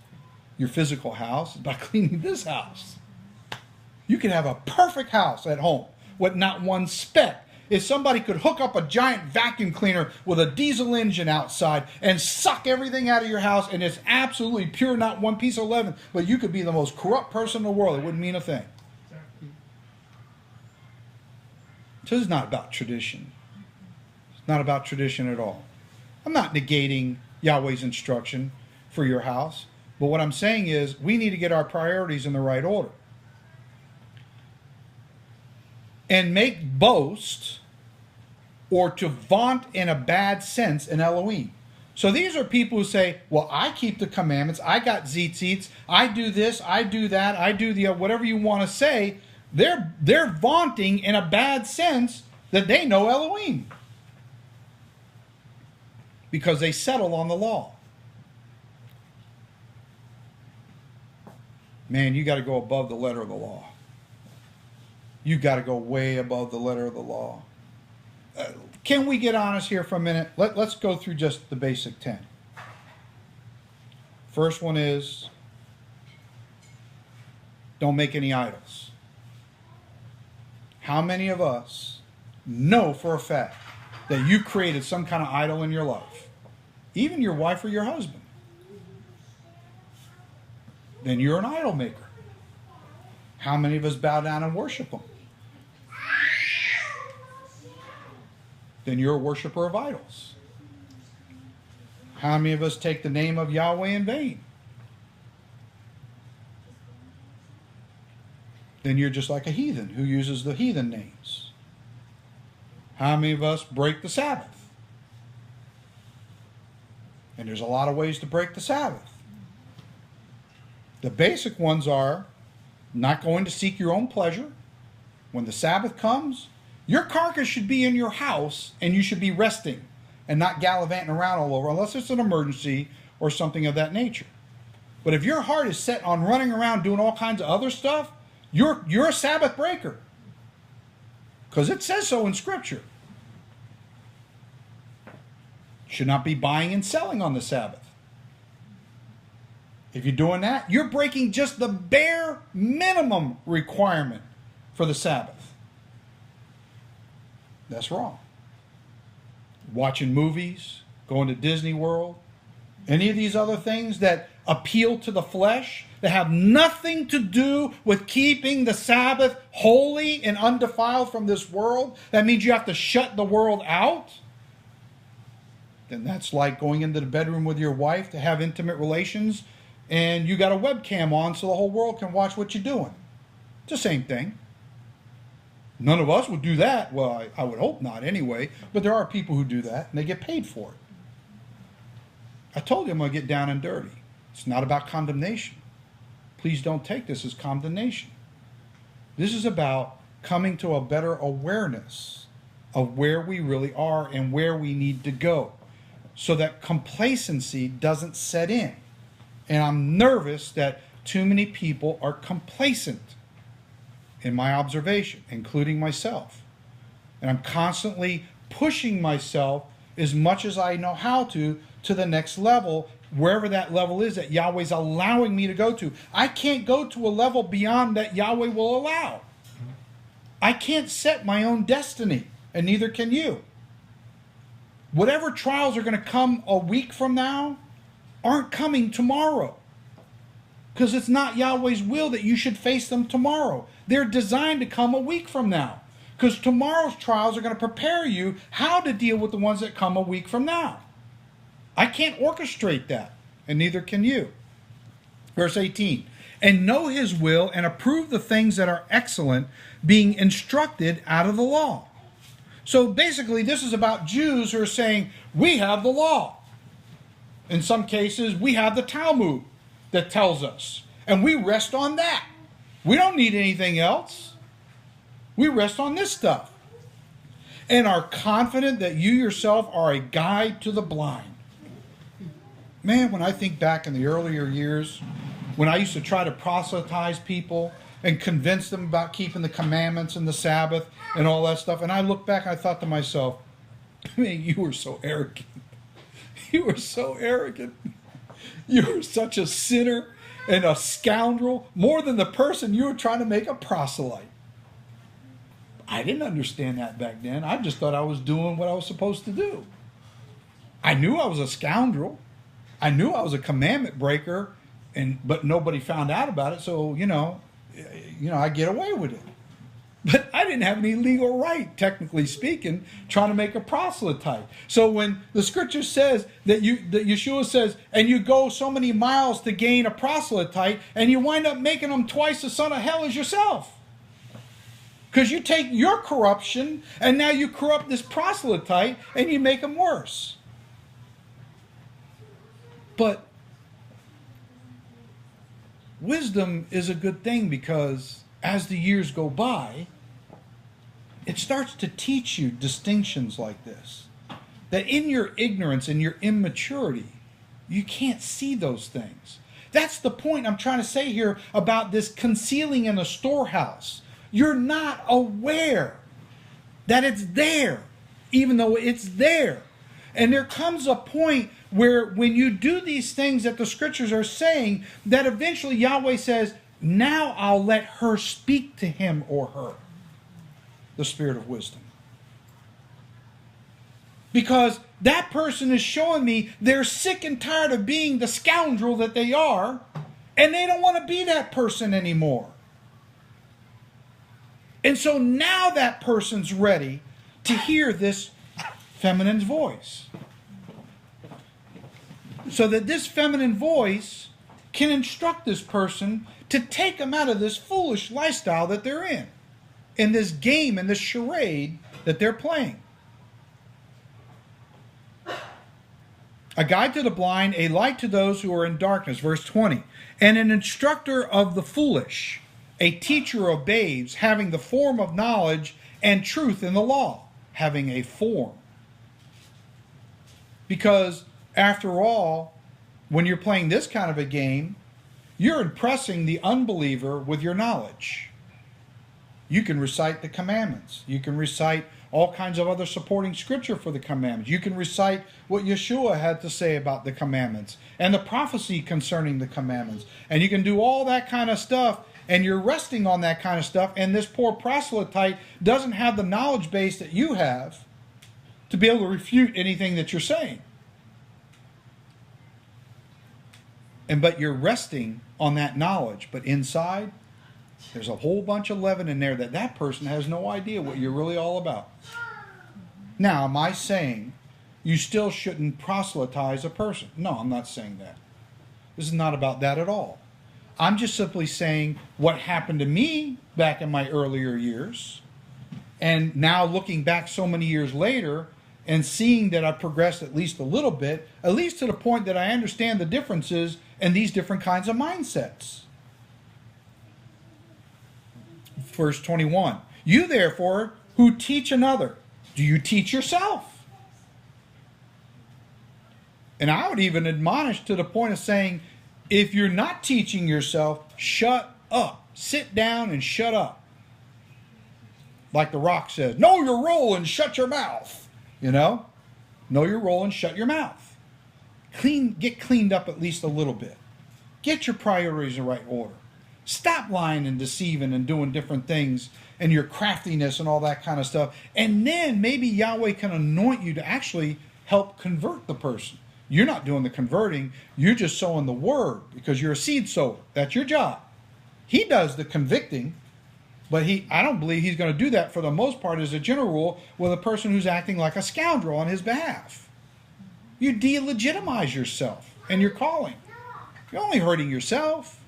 your physical house. It's about cleaning this house. You can have a perfect house at home with not one speck. If somebody could hook up a giant vacuum cleaner with a diesel engine outside and suck everything out of your house and it's absolutely pure, not one piece of leaven, but you could be the most corrupt person in the world. It wouldn't mean a thing. So this is not about tradition. It's not about tradition at all. I'm not negating Yahweh's instruction for your house, but what I'm saying is we need to get our priorities in the right order. And make boast or to vaunt in a bad sense in Elohim. So these are people who say, well, I keep the commandments, I got tzitzits, I do this, I do that, I do the whatever you want to say. They're vaunting in a bad sense that they know Elohim. Because they settle on the law. Man, you got to go above the letter of the law. You got to go way above the letter of the law. Can we get honest here for a minute? Let's go through just the basic 10. First one is, don't make any idols. How many of us know for a fact that you created some kind of idol in your life? Even your wife or your husband. Then you're an idol maker. How many of us bow down and worship them? then you're a worshiper of idols. How many of us take the name of Yahweh in vain? Then you're just like a heathen who uses the heathen names. How many of us break the Sabbath? And there's a lot of ways to break the Sabbath. The basic ones are not going to seek your own pleasure. When the Sabbath comes, your carcass should be in your house and you should be resting and not gallivanting around all over unless it's an emergency or something of that nature. But if your heart is set on running around doing all kinds of other stuff, you're a Sabbath breaker. Because it says so in Scripture. Should not be buying and selling on the Sabbath. If you're doing that, you're breaking just the bare minimum requirement for the Sabbath. That's wrong. Watching movies, going to Disney World, any of these other things that appeal to the flesh, that have nothing to do with keeping the Sabbath holy and undefiled from this world, that means you have to shut the world out. Then that's like going into the bedroom with your wife to have intimate relations and you got a webcam on so the whole world can watch what you're doing. It's the same thing. None of us would do that. Well, I would hope not anyway, but there are people who do that and they get paid for it. I told you I'm going to get down and dirty. It's not about condemnation. Please don't take this as condemnation. This is about coming to a better awareness of where we really are and where we need to go so that complacency doesn't set in. And I'm nervous that too many people are complacent in my observation, including myself. And I'm constantly pushing myself as much as I know how to the next level, wherever that level is that Yahweh's allowing me to go to. I can't go to a level beyond that Yahweh will allow. I can't set my own destiny, and neither can you. Whatever trials are going to come a week from now aren't coming tomorrow. Because it's not Yahweh's will that you should face them tomorrow. They're designed to come a week from now. Because tomorrow's trials are going to prepare you how to deal with the ones that come a week from now. I can't orchestrate that, and neither can you. Verse 18, and know his will and approve the things that are excellent, being instructed out of the law. So basically this is about Jews who are saying, we have the law. In some cases, we have the Talmud that tells us, and we rest on that. We don't need anything else. We rest on this stuff. And are confident that you yourself are a guide to the blind. Man, when I think back in the earlier years, when I used to try to proselytize people and convince them about keeping the commandments and the Sabbath and all that stuff, and I look back and I thought to myself, man, you were so arrogant. You were so arrogant. You were such a sinner and a scoundrel, more than the person you were trying to make a proselyte. I didn't understand that back then. I just thought I was doing what I was supposed to do. I knew I was a scoundrel. I knew I was a commandment breaker, but nobody found out about it, so, I get away with it. But I didn't have any legal right, technically speaking, trying to make a proselyte. So when the scripture says that Yeshua says, and you go so many miles to gain a proselyte, and you wind up making them twice the son of hell as yourself. Because you take your corruption, and now you corrupt this proselyte, and you make them worse. But wisdom is a good thing because as the years go by, it starts to teach you distinctions like this. That in your ignorance and your immaturity, you can't see those things. That's the point I'm trying to say here about this concealing in a storehouse. You're not aware that it's there, even though it's there. And there comes a point where when you do these things that the scriptures are saying, that eventually Yahweh says, now I'll let her speak to him or her. The spirit of wisdom. Because that person is showing me they're sick and tired of being the scoundrel that they are, and they don't want to be that person anymore. And so now that person's ready to hear this feminine's voice. So that this feminine voice can instruct this person to take them out of this foolish lifestyle that they're in this game, in this charade that they're playing. A guide to the blind, a light to those who are in darkness, verse 20. And an instructor of the foolish, a teacher of babes, having the form of knowledge and truth in the law, having a form. Because, after all, when you're playing this kind of a game, you're impressing the unbeliever with your knowledge. You can recite the commandments. You can recite all kinds of other supporting scripture for the commandments. You can recite what Yeshua had to say about the commandments and the prophecy concerning the commandments. And you can do all that kind of stuff, and you're resting on that kind of stuff, and this poor proselyte doesn't have the knowledge base that you have to be able to refute anything that you're saying. But you're resting on that knowledge. But inside, there's a whole bunch of leaven in there that person has no idea what you're really all about. Now, am I saying you still shouldn't proselytize a person? No, I'm not saying that. This is not about that at all. I'm just simply saying what happened to me back in my earlier years, and now looking back so many years later and seeing that I've progressed at least a little bit, at least to the point that I understand the differences in these different kinds of mindsets. Verse 21. You therefore who teach another, do you teach yourself? And I would even admonish to the point of saying, if you're not teaching yourself, shut up. Sit down and shut up. Like the Rock says, know your role and shut your mouth. You know? Know your role and shut your mouth. Get cleaned up at least a little bit. Get your priorities in the right order. Stop lying and deceiving and doing different things and your craftiness and all that kind of stuff. And then maybe Yahweh can anoint you to actually help convert the person. You're not doing the converting. You're just sowing the word because you're a seed sower. That's your job. He does the convicting, but I don't believe he's going to do that for the most part as a general rule with a person who's acting like a scoundrel on his behalf. You delegitimize yourself and your calling. You're only hurting yourself.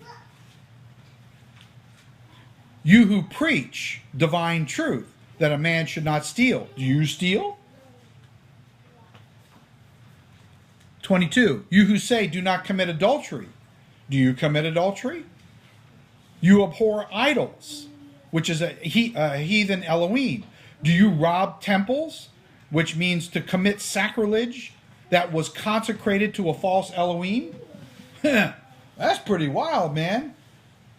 You who preach divine truth, that a man should not steal. Do you steal? 22. You who say, do not commit adultery. Do you commit adultery? You abhor idols, which is a heathen Elohim. Do you rob temples, which means to commit sacrilege that was consecrated to a false Elohim? That's pretty wild, man.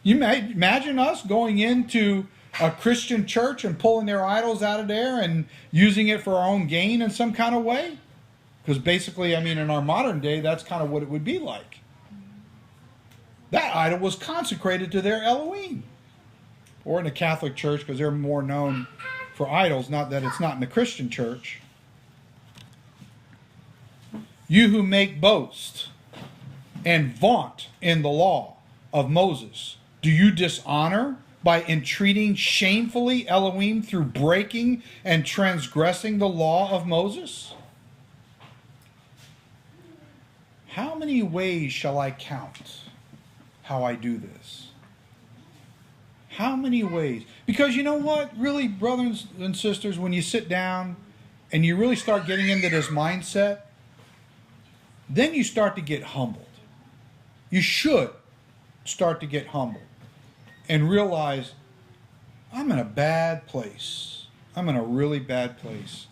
You imagine us going into a Christian church and pulling their idols out of there and using it for our own gain in some kind of way? Because basically, I mean, in our modern day, that's kind of what it would be like. That idol was consecrated to their Elohim. Or in the Catholic Church, because they're more known for idols, not that it's not in the Christian church. You who make boast and vaunt in the law of Moses, do you dishonor by entreating shamefully Elohim through breaking and transgressing the law of Moses? How many ways shall I count how I do this? How many ways? Because you know what? Really, brothers and sisters, when you sit down and you really start getting into this mindset, then you start to get humbled. You should start to get humbled and realize, I'm in a bad place. I'm in a really bad place.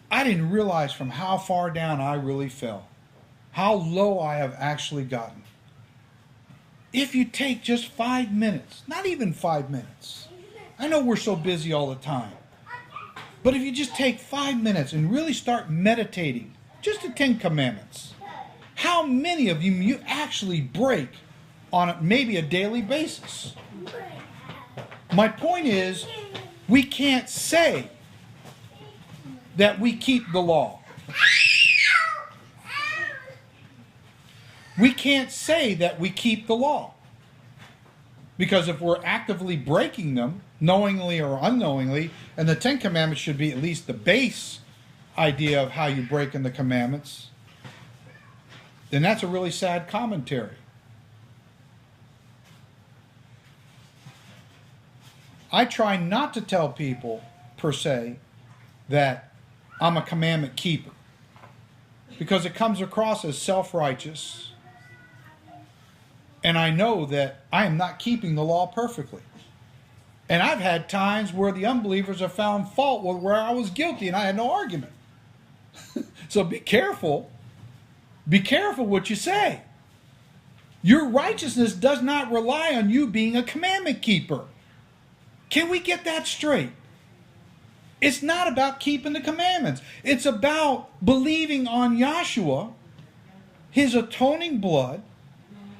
I didn't realize from how far down I really fell, how low I have actually gotten. If you take just 5 minutes, not even 5 minutes, I know we're so busy all the time, but if you just take 5 minutes and really start meditating, just the 10 Commandments, how many of you actually break on maybe a daily basis? My point is, we can't say that we keep the law. We can't say that we keep the law. Because if we're actively breaking them, knowingly or unknowingly, and the 10 Commandments should be at least the base idea of how you break in the commandments, then that's a really sad commentary. I try not to tell people, per se, that I'm a commandment keeper, because it comes across as self-righteous, and I know that I am not keeping the law perfectly. And I've had times where the unbelievers have found fault where I was guilty and I had no argument. So be careful. Be careful what you say. Your righteousness does not rely on you being a commandment keeper. Can we get that straight? It's not about keeping the commandments. It's about believing on Yahshua, his atoning blood,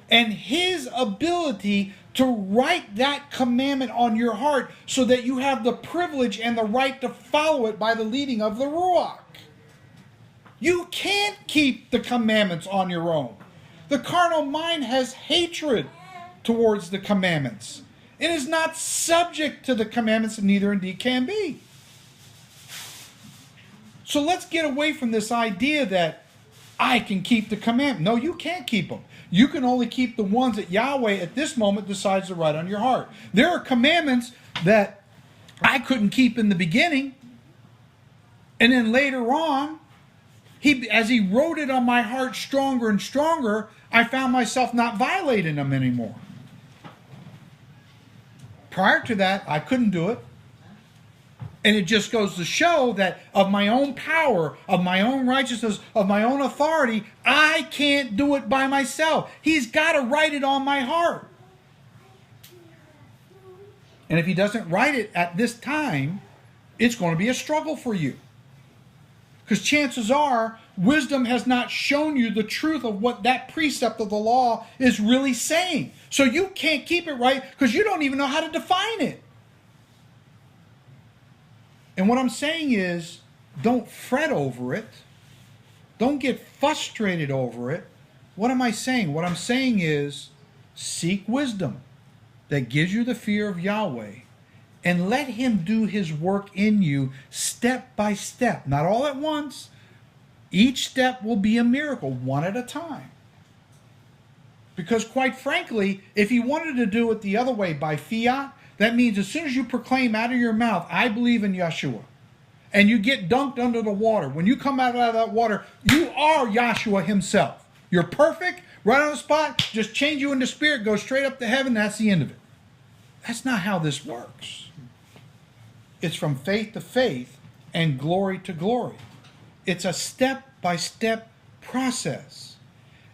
and his ability to write that commandment on your heart so that you have the privilege and the right to follow it by the leading of the Ruach. You can't keep the commandments on your own. The carnal mind has hatred towards the commandments. It is not subject to the commandments, and neither indeed can be. So let's get away from this idea that I can keep the commandment. No, you can't keep them. You can only keep the ones that Yahweh at this moment decides to write on your heart. There are commandments that I couldn't keep in the beginning, and then later on, as he wrote it on my heart stronger and stronger, I found myself not violating them anymore. Prior to that, I couldn't do it. And it just goes to show that of my own power, of my own righteousness, of my own authority, I can't do it by myself. He's got to write it on my heart. And if he doesn't write it at this time, it's going to be a struggle for you. Because chances are, wisdom has not shown you the truth of what that precept of the law is really saying. So you can't keep it right because you don't even know how to define it. And what I'm saying is, don't fret over it. Don't get frustrated over it. What am I saying? What I'm saying is, seek wisdom that gives you the fear of Yahweh, and let him do his work in you step by step, not all at once. Each step will be a miracle, one at a time. Because quite frankly, if he wanted to do it the other way by fiat, that means as soon as you proclaim out of your mouth, I believe in Yeshua, and you get dunked under the water, when you come out of that water, you are Yahshua himself. You're perfect, right on the spot, just change you into spirit, go straight up to heaven, that's the end of it. That's not how this works. It's from faith to faith and glory to glory. It's a step-by-step process.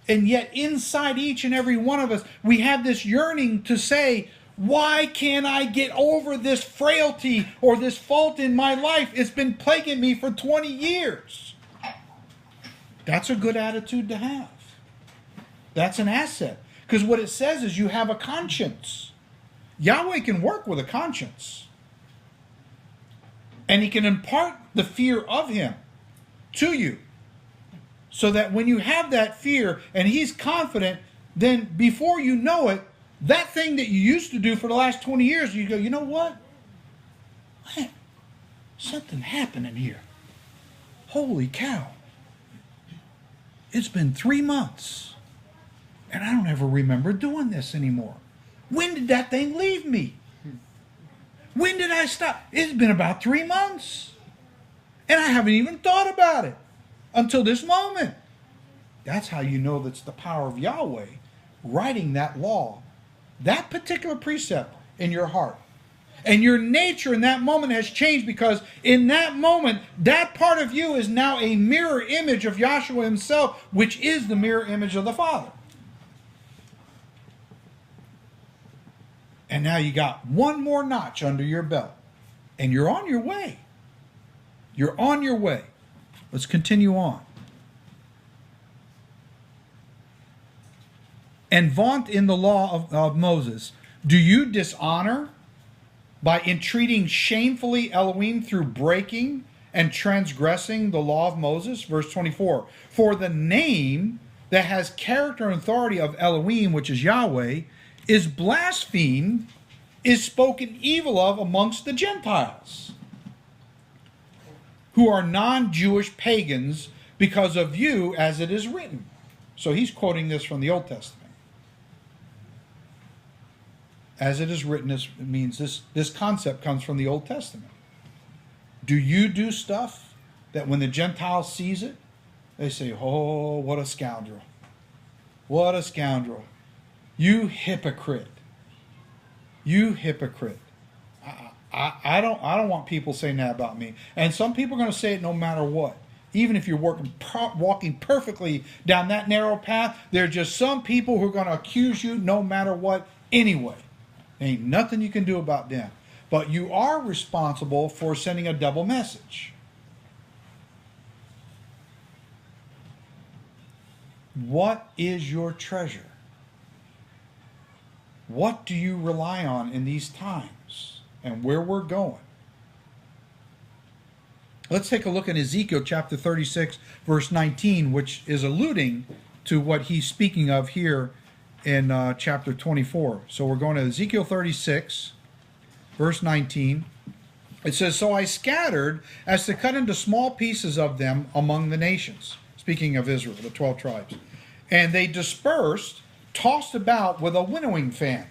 And yet inside each and every one of us, we have this yearning to say, why can't I get over this frailty or this fault in my life? It's been plaguing me for 20 years. That's a good attitude to have. That's an asset. Because what it says is you have a conscience. Yahweh can work with a conscience. And he can impart the fear of him to you. So that when you have that fear and he's confident, then before you know it, that thing that you used to do for the last 20 years, you go, you know what? Man, something happening here. Holy cow. It's been 3 months. And I don't ever remember doing this anymore. When did that thing leave me? When did I stop? It's been about 3 months. And I haven't even thought about it until this moment. That's how you know that's the power of Yahweh writing that law, that particular precept in your heart. And your nature in that moment has changed because in that moment, that part of you is now a mirror image of Yahshua himself, which is the mirror image of the Father. And now you got one more notch under your belt. And you're on your way. You're on your way. Let's continue on. And vaunt in the law of Moses. Do you dishonor by entreating shamefully Elohim through breaking and transgressing the law of Moses? Verse 24. For the name that has character and authority of Elohim, which is Yahweh, is blasphemed, is spoken evil of amongst the Gentiles. who are non-Jewish pagans because of you, as it is written. So he's quoting this from the Old Testament. As it is written, it means this concept comes from the Old Testament. Do you do stuff that when the Gentile sees it, they say, oh, what a scoundrel. What a scoundrel. You hypocrite. You hypocrite. I don't want people saying that about me. And some people are going to say it no matter what. Even if you're walking perfectly down that narrow path, there are just some people who are going to accuse you no matter what anyway. Ain't nothing you can do about them. But you are responsible for sending a double message. What is your treasure? What do you rely on in these times and where we're going? Let's take a look at Ezekiel chapter 36, verse 19, which is alluding to what he's speaking of here in chapter 24. So we're going to Ezekiel 36, verse 19. It says, "So I scattered as to cut into small pieces of them among the nations." Speaking of Israel, the 12 tribes. "And they dispersed, tossed about with a winnowing fan."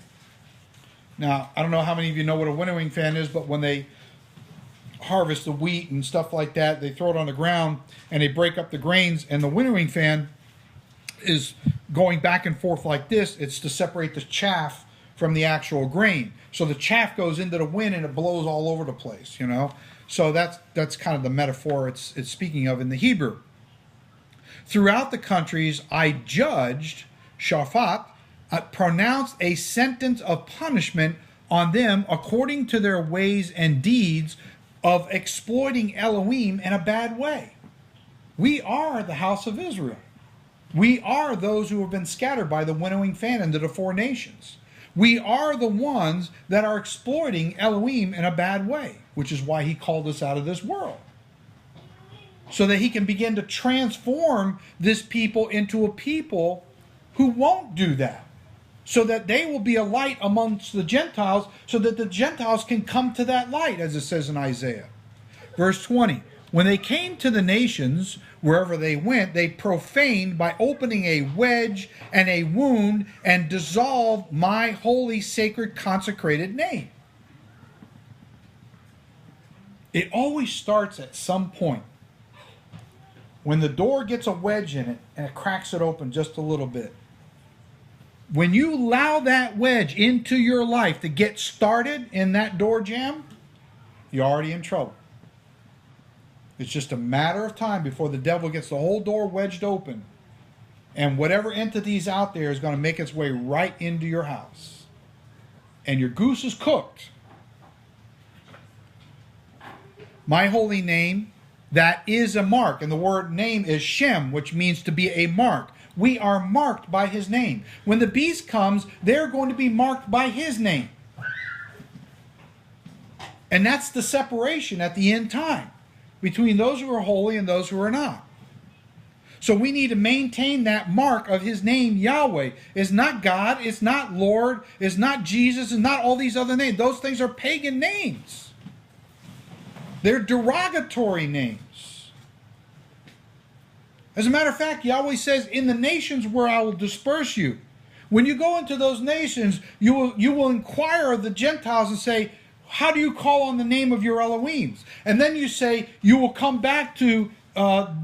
Now, I don't know how many of you know what a winnowing fan is, but when they harvest the wheat and stuff like that, they throw it on the ground and they break up the grains, and the winnowing fan is going back and forth like this. It's to separate the chaff from the actual grain. So the chaff goes into the wind and it blows all over the place, you know. So that's kind of the metaphor it's speaking of in the Hebrew. "Throughout the countries I judged," Shaphat, "pronounced a sentence of punishment on them according to their ways and deeds of exploiting Elohim in a bad way." We are the house of Israel. We are those who have been scattered by the winnowing fan into the four nations. We are the ones that are exploiting Elohim in a bad way, which is why he called us out of this world. So that he can begin to transform this people into a people who won't do that. So that they will be a light amongst the Gentiles, so that the Gentiles can come to that light, as it says in Isaiah. Verse 20, "When they came to the nations, wherever they went, they profaned by opening a wedge and a wound and dissolved my holy, sacred, consecrated name." It always starts at some point. When the door gets a wedge in it and it cracks it open just a little bit. When you allow that wedge into your life to get started in that door jam, you're already in trouble. It's just a matter of time before the devil gets the whole door wedged open. And whatever entity's out there is going to make its way right into your house. And your goose is cooked. My holy name, that is a mark. And the word name is Shem, which means to be a mark. We are marked by his name. When the beast comes, they're going to be marked by his name. And that's the separation at the end time between those who are holy and those who are not. So we need to maintain that mark of his name, Yahweh. It's not God, it's not Lord, it's not Jesus, it's not all these other names. Those things are pagan names. They're derogatory names. As a matter of fact, Yahweh says, "In the nations where I will disperse you." When you go into those nations, you will inquire of the Gentiles and say, "How do you call on the name of your Elohims?" And then you say, you will come back to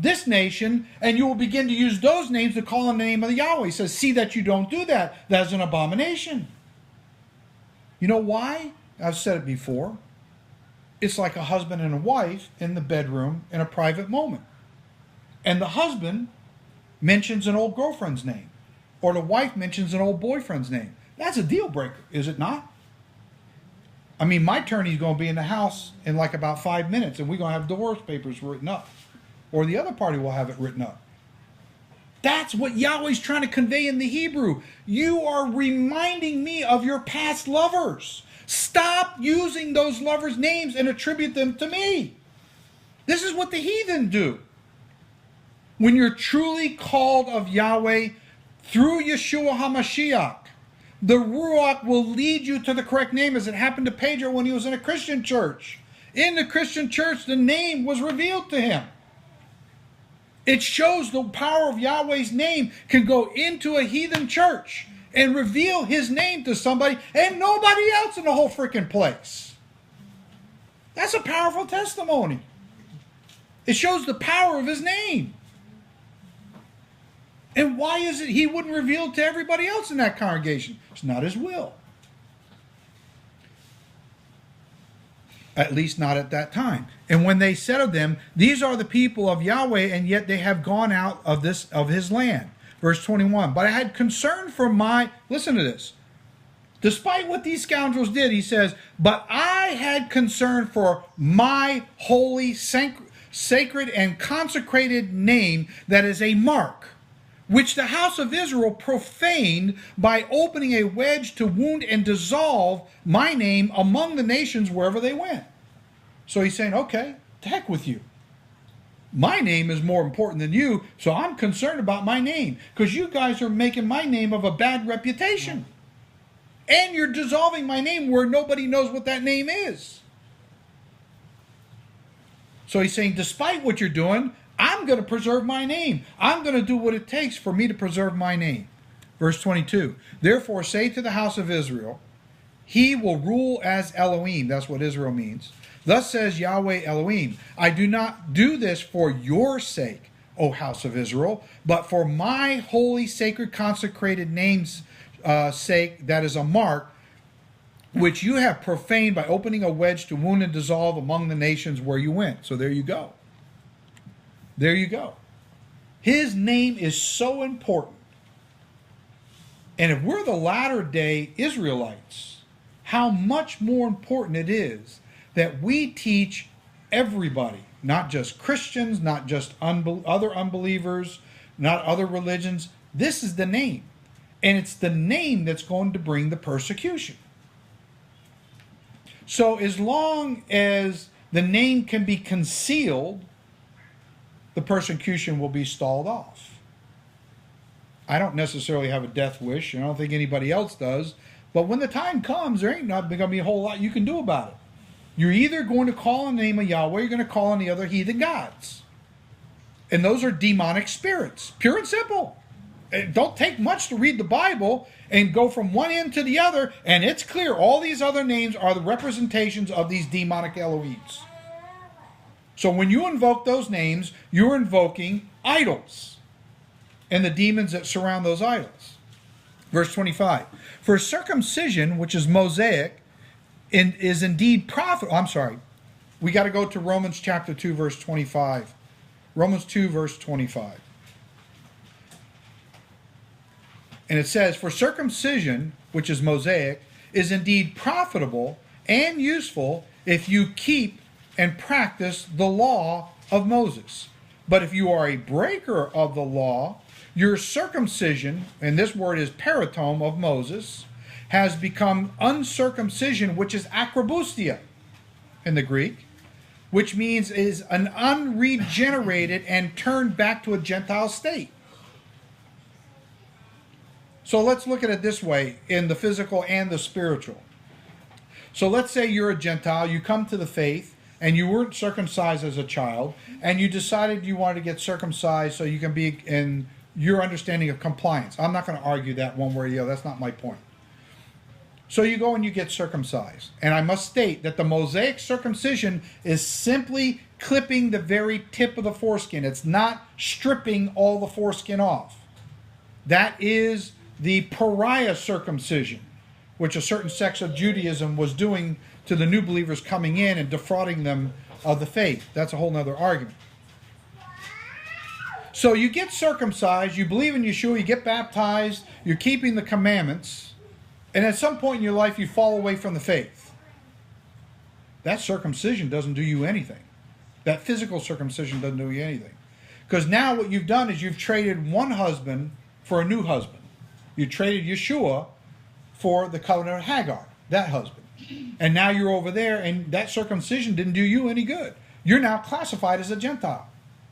this nation and you will begin to use those names to call on the name of the Yahweh. He says, "See that you don't do that. That's an abomination." You know why? I've said it before. It's like a husband and a wife in the bedroom in a private moment. And the husband mentions an old girlfriend's name, or the wife mentions an old boyfriend's name. That's a deal breaker, is it not? I mean, my attorney's going to be in the house in like about 5 minutes, and we're going to have divorce papers written up. Or the other party will have it written up. That's what Yahweh's trying to convey in the Hebrew. You are reminding me of your past lovers. Stop using those lovers' names and attribute them to me. This is what the heathen do. When you're truly called of Yahweh through Yeshua HaMashiach, the Ruach will lead you to the correct name, as it happened to Pedro when he was in a Christian church. in the Christian church, the name was revealed to him. It shows the power of Yahweh's name can go into a heathen church and reveal his name to somebody and nobody else in the whole freaking place. That's a powerful testimony. It shows the power of his name. And why is it he wouldn't reveal it to everybody else in that congregation? It's not his will. At least not at that time. And when they said of them, these are the people of Yahweh, and yet they have gone out of his land. Verse 21. But I had concern for listen to this. Despite what these scoundrels did, he says, but I had concern for my holy, sacred, and consecrated name that is a mark, which the house of Israel profaned by opening a wedge to wound and dissolve my name among the nations wherever they went. So he's saying, okay, to heck with you. My name is more important than you, so I'm concerned about my name, because you guys are making my name of a bad reputation. And you're dissolving my name where nobody knows what that name is. So he's saying, despite what you're doing, I'm going to preserve my name. I'm going to do what it takes for me to preserve my name. Verse 22. Therefore say to the house of Israel, he will rule as Elohim. That's what Israel means. Thus says Yahweh Elohim, I do not do this for your sake, O house of Israel, but for my holy, sacred, consecrated name's sake, that is a mark, which you have profaned by opening a wedge to wound and dissolve among the nations where you went. So there you go. There you go. His name is so important. And if we're the latter day Israelites, how much more important it is that we teach everybody, not just Christians, not just other unbelievers, not other religions. This is the name. And it's the name that's going to bring the persecution. So as long as the name can be concealed, the persecution will be stalled off. I don't necessarily have a death wish, and I don't think anybody else does, but when the time comes, there ain't not going to be a whole lot you can do about it. You're either going to call on the name of Yahweh, or you're going to call on the other heathen gods. And those are demonic spirits, pure and simple. It don't take much to read the Bible and go from one end to the other, and it's clear all these other names are the representations of these demonic Elohims. So when you invoke those names, you're invoking idols and the demons that surround those idols. Verse 25. For circumcision, which is Mosaic, is indeed profitable. I'm sorry. We got to go to Romans chapter 2, verse 25. Romans 2, verse 25. And it says, for circumcision, which is Mosaic, is indeed profitable and useful if you keep and practice the law of Moses. But if you are a breaker of the law, your circumcision, and this word is peritome of Moses, has become uncircumcision, which is akrabustia in the Greek, which means is an unregenerated and turned back to a Gentile state. So let's look at it this way, in the physical and the spiritual. So let's say you're a Gentile, you come to the faith, and you weren't circumcised as a child, and you decided you wanted to get circumcised so you can be in your understanding of compliance. I'm not going to argue that one way or the other. That's not my point. So you go and you get circumcised. And I must state that the Mosaic circumcision is simply clipping the very tip of the foreskin. It's not stripping all the foreskin off. That is the pariah circumcision, which a certain sect of Judaism was doing to the new believers coming in and defrauding them of the faith. That's a whole nother argument. So you get circumcised, you believe in Yeshua, you get baptized, you're keeping the commandments, and at some point in your life you fall away from the faith. That circumcision doesn't do you anything. That physical circumcision doesn't do you anything. Because now what you've done is you've traded one husband for a new husband. You traded Yeshua for the covenant of Hagar, that husband. And now you're over there, and that circumcision didn't do you any good. You're now classified as a Gentile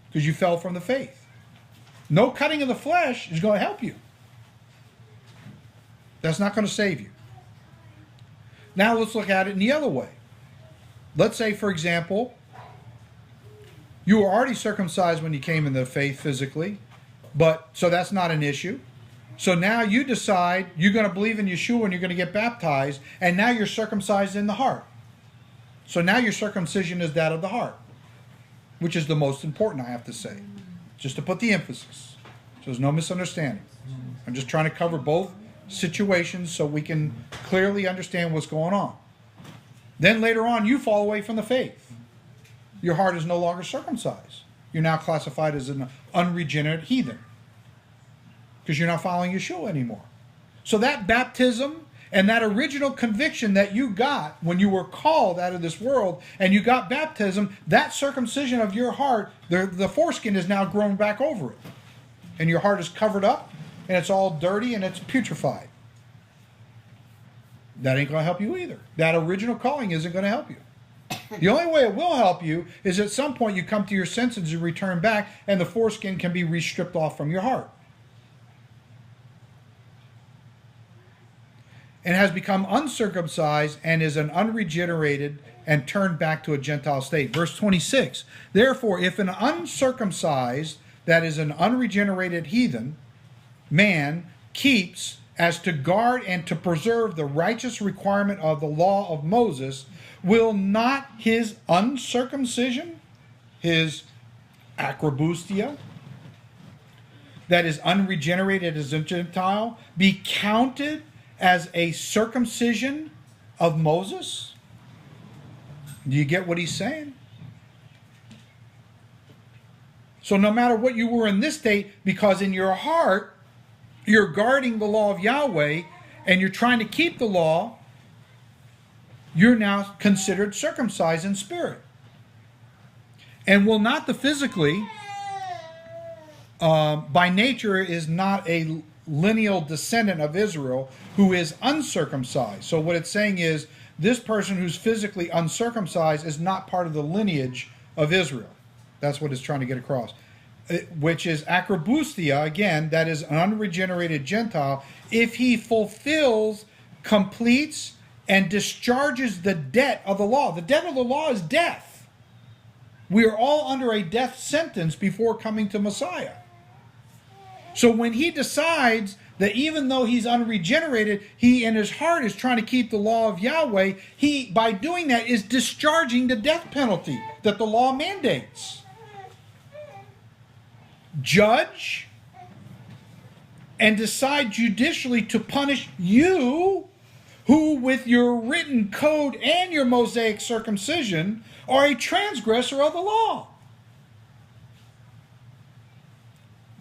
because you fell from the faith. No cutting of the flesh is going to help you. That's not going to save you. Now let's look at it in the other way. let's say, for example, you were already circumcised when you came into the faith physically, so that's not an issue. So now you decide you're going to believe in Yeshua and you're going to get baptized, and now you're circumcised in the heart. So now your circumcision is that of the heart, which is the most important, I have to say, just to put the emphasis. So there's no misunderstanding. I'm just trying to cover both situations so we can clearly understand what's going on. Then later on, you fall away from the faith. Your heart is no longer circumcised. You're now classified as an unregenerate heathen because you're not following Yeshua anymore. So that baptism and that original conviction that you got when you were called out of this world and you got baptism, that circumcision of your heart, the foreskin is now grown back over it. And your heart is covered up and it's all dirty and it's putrefied. That ain't going to help you either. That original calling isn't going to help you. The only way it will help you is at some point you come to your senses and return back and the foreskin can be re-stripped off from your heart. And has become uncircumcised and is an unregenerated and turned back to a Gentile state. Verse 26, therefore, if an uncircumcised, that is an unregenerated heathen, man keeps as to guard and to preserve the righteous requirement of the law of Moses, will not his uncircumcision, his akrabustia, that is unregenerated as a Gentile, be counted as a circumcision of Moses? Do you get what he's saying? So no matter what you were in this state, because in your heart, you're guarding the law of Yahweh, and you're trying to keep the law, you're now considered circumcised in spirit. And will not the physically, by nature, is not a lineal descendant of Israel who is uncircumcised. So what it's saying is, this person who's physically uncircumcised is not part of the lineage of Israel. That's what it's trying to get across. Which is akrabustia, again, that is an unregenerated Gentile, if he fulfills, completes, and discharges the debt of the law. The debt of the law is death. We are all under a death sentence before coming to Messiah. So when he decides that even though he's unregenerated, he in his heart is trying to keep the law of Yahweh, he, by doing that, is discharging the death penalty that the law mandates. Judge and decide judicially to punish you, who with your written code and your Mosaic circumcision are a transgressor of the law.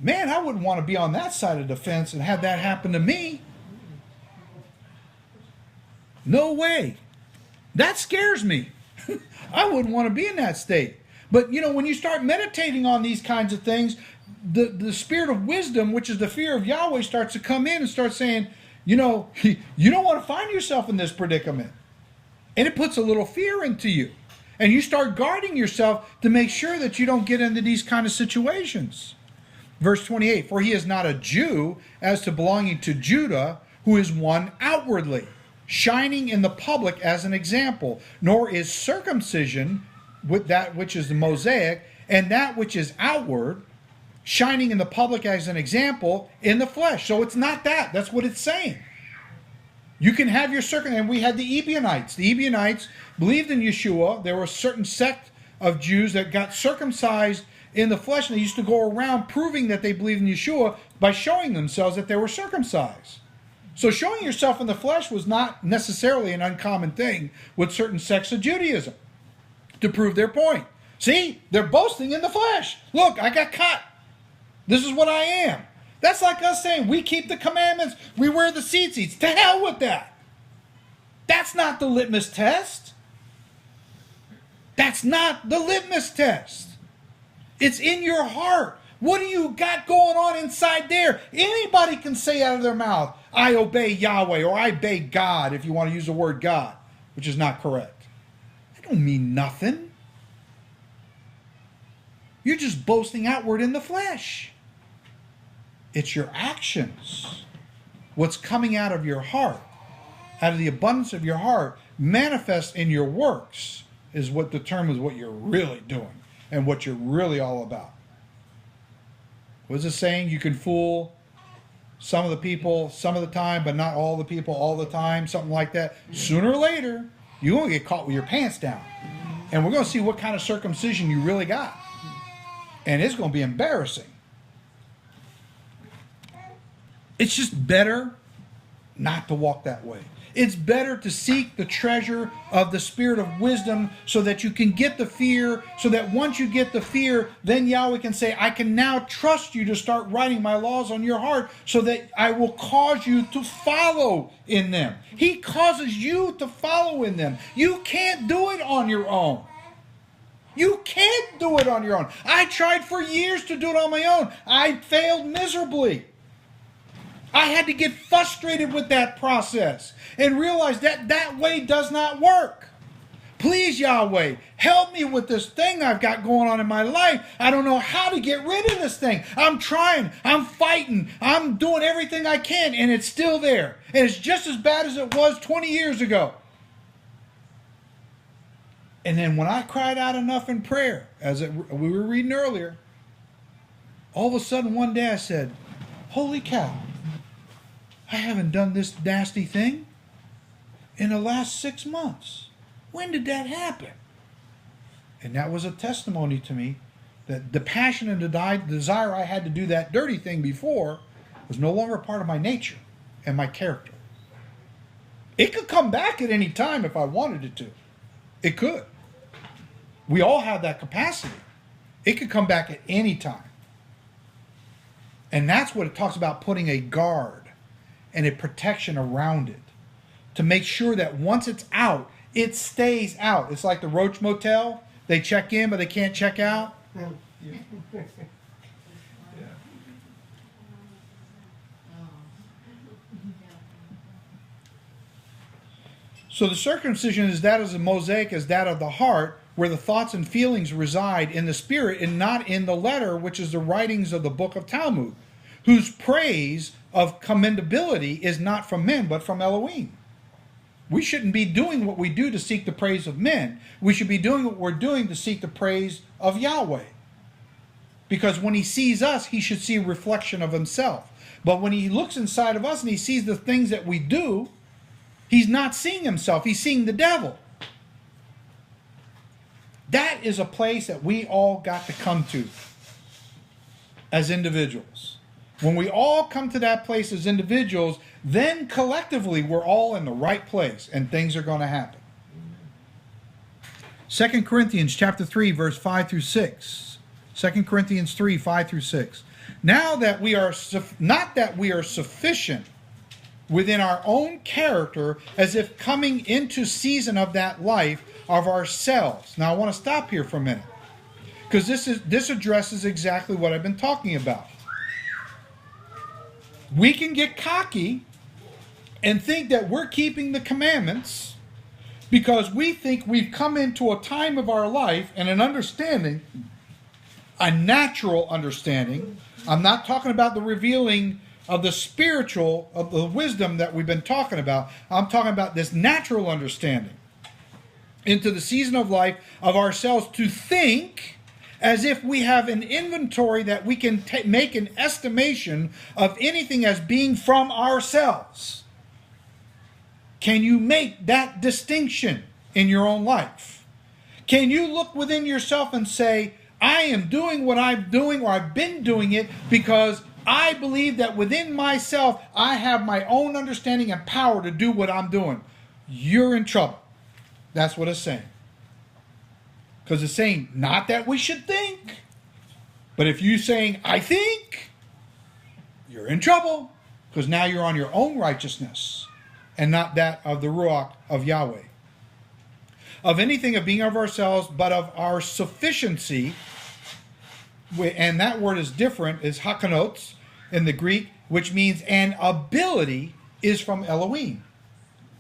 Man, I wouldn't want to be on that side of the fence and have that happen to me. No way. That scares me. I wouldn't want to be in that state. But, you know, when you start meditating on these kinds of things, the spirit of wisdom, which is the fear of Yahweh, starts to come in and starts saying, you know, you don't want to find yourself in this predicament. And it puts a little fear into you. And you start guarding yourself to make sure that you don't get into these kind of situations. Verse 28, for he is not a Jew as to belonging to Judah, who is one outwardly, shining in the public as an example, nor is circumcision with that which is the Mosaic, and that which is outward, shining in the public as an example in the flesh. So it's not that. That's what it's saying. You can have your circumcision. And we had the Ebionites. The Ebionites believed in Yeshua. There were a certain sect of Jews that got circumcised in the flesh, and they used to go around proving that they believed in Yeshua by showing themselves that they were circumcised. So showing yourself in the flesh was not necessarily an uncommon thing with certain sects of Judaism to prove their point. See, they're boasting in the flesh. Look, I got cut. This is what I am. That's like us saying we keep the commandments, we wear the tzitzits. To hell with that. That's not the litmus test. That's not the litmus test. It's in your heart. What do you got going on inside there? Anybody can say out of their mouth, I obey Yahweh, or I obey God, if you want to use the word God, which is not correct. That don't mean nothing. You're just boasting outward in the flesh. It's your actions. What's coming out of your heart, out of the abundance of your heart, manifests in your works. is what determines what you're really doing and what you're really all about. What is it saying? You can fool some of the people some of the time, but not all the people all the time, something like that. Sooner or later, you're going to get caught with your pants down. And we're going to see what kind of circumcision you really got. And it's going to be embarrassing. It's just better not to walk that way. It's better to seek the treasure of the spirit of wisdom so that you can get the fear, so that once you get the fear, then Yahweh can say, I can now trust you to start writing my laws on your heart so that I will cause you to follow in them. He causes you to follow in them. You can't do it on your own. You can't do it on your own. I tried for years to do it on my own. I failed miserably. I had to get frustrated with that process and realize that that way does not work. Please, Yahweh, help me with this thing I've got going on in my life. I don't know how to get rid of this thing. I'm trying. I'm fighting. I'm doing everything I can, and it's still there. And it's just as bad as it was 20 years ago. And then when I cried out enough in prayer, we were reading earlier, all of a sudden one day I said, holy cow. I haven't done this nasty thing in the last 6 months. When did that happen? And that was a testimony to me that the passion and the desire I had to do that dirty thing before was no longer part of my nature and my character. It could come back at any time if I wanted it to. It could. We all have that capacity. It could come back at any time. And that's what it talks about, putting a guard and a protection around it to make sure that once it's out, it stays out. It's like the Roach Motel. They check in, but they can't check out. So the circumcision is that as a mosaic as that of the heart, where the thoughts and feelings reside in the spirit and not in the letter, which is the writings of the book of Talmud, whose praise of commendability is not from men, but from Elohim. We shouldn't be doing what we do to seek the praise of men. We should be doing what we're doing to seek the praise of Yahweh. Because when he sees us, he should see a reflection of himself. But when he looks inside of us and he sees the things that we do, he's not seeing himself. He's seeing the devil. That is a place that we all got to come to as individuals. When we all come to that place as individuals, then collectively we're all in the right place and things are going to happen. 2 Corinthians chapter 3, verse 5 through 6. 2 Corinthians 3, 5 through 6. Now that we are, not that we are sufficient within our own character, as if coming into season of that life of ourselves. Now I want to stop here for a minute, because this addresses exactly what I've been talking about. We can get cocky and think that we're keeping the commandments because we think we've come into a time of our life and an understanding, a natural understanding. I'm not talking about the revealing of the spiritual, of the wisdom that we've been talking about. I'm talking about this natural understanding into the season of life of ourselves, to think as if we have an inventory that we can make an estimation of anything as being from ourselves. Can you make that distinction in your own life? Can you look within yourself and say, I am doing what I'm doing, or I've been doing it because I believe that within myself I have my own understanding and power to do what I'm doing? You're in trouble. That's what it's saying. Because it's saying not that we should think, but if you're saying, I think, you're in trouble, because now you're on your own righteousness and not that of the Ruach of Yahweh. Of anything of being of ourselves, but of our sufficiency, and that word is different, is hakanot in the Greek, which means an ability is from Elohim.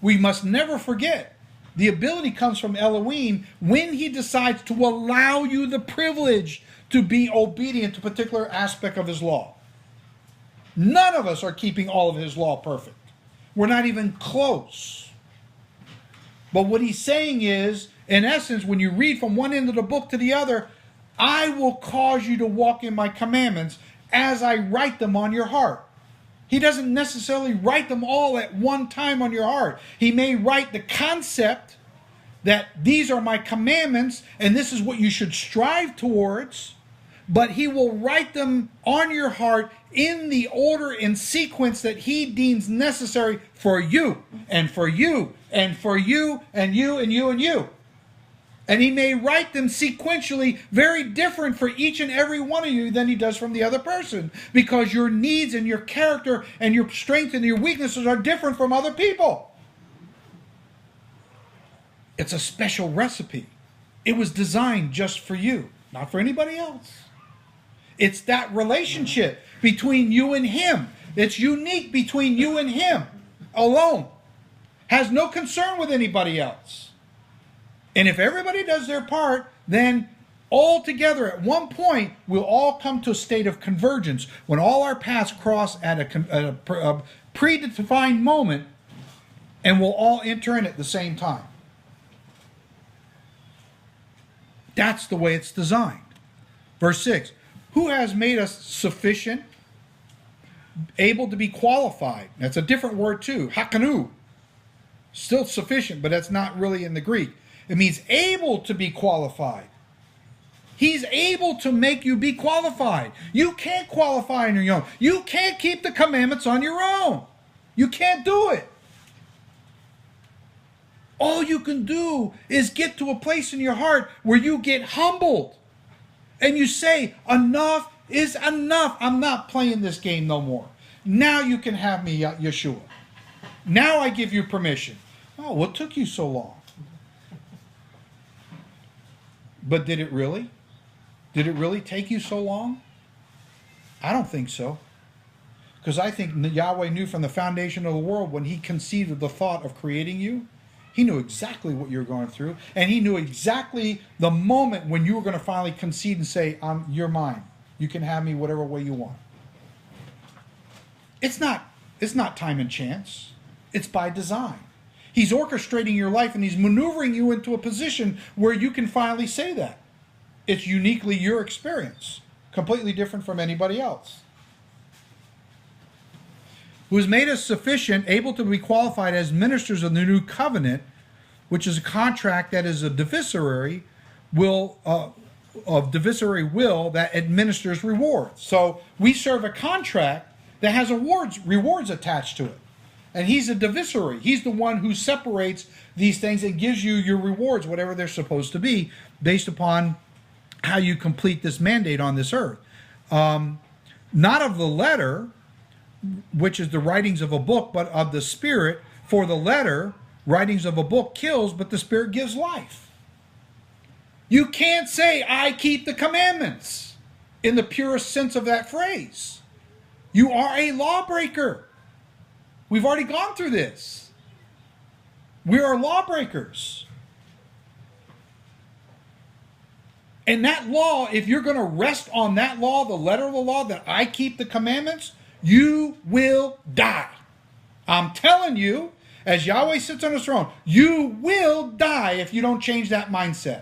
We must never forget. The ability comes from Elohim when he decides to allow you the privilege to be obedient to a particular aspect of his law. None of us are keeping all of his law perfect. We're not even close. But what he's saying is In essence, when you read from one end of the book to the other, I will cause you to walk in my commandments as I write them on your heart. He doesn't necessarily write them all at one time on your heart. He may write the concept that these are my commandments and this is what you should strive towards, but he will write them on your heart in the order and sequence that he deems necessary for you and for you and for you and you and you and you. And he may write them sequentially very different for each and every one of you than he does from the other person, because your needs and your character and your strengths and your weaknesses are different from other people. It's a special recipe. It was designed just for you, not for anybody else. It's that relationship between you and him. It's unique between you and him alone. Has no concern with anybody else. And if everybody does their part, then all together at one point we'll all come to a state of convergence when all our paths cross at a predefined moment, and we'll all enter in at the same time. That's the way it's designed. Verse 6, who has made us sufficient, able to be qualified? That's a different word too, hakanu. Still sufficient, but that's not really in the Greek. It means able to be qualified. He's able to make you be qualified. You can't qualify on your own. You can't keep the commandments on your own. You can't do it. All you can do is get to a place in your heart where you get humbled. And you say, enough is enough. I'm not playing this game no more. Now you can have me, Yeshua. Now I give you permission. Oh, what took you so long? But did it really? Did it really take you so long? I don't think so. Because I think Yahweh knew from the foundation of the world, when he conceived of the thought of creating you, he knew exactly what you were going through. And he knew exactly the moment when you were going to finally concede and say, you're mine. You can have me whatever way you want. It's not time and chance. It's by design. He's orchestrating your life and he's maneuvering you into a position where you can finally say that. It's uniquely your experience, completely different from anybody else. Who has made us sufficient, able to be qualified as ministers of the new covenant, which is a contract that is a divisory will that administers rewards. So we serve a contract that has rewards attached to it. And he's a divisory. He's the one who separates these things and gives you your rewards, whatever they're supposed to be, based upon how you complete this mandate on this earth. Not of the letter, which is the writings of a book, but of the Spirit. For the letter, writings of a book kills, but the Spirit gives life. You can't say, I keep the commandments, in the purest sense of that phrase. You are a lawbreaker. We've already gone through this. We are lawbreakers. And that law, if you're going to rest on that law, the letter of the law, that I keep the commandments, you will die. I'm telling you, as Yahweh sits on his throne, you will die if you don't change that mindset.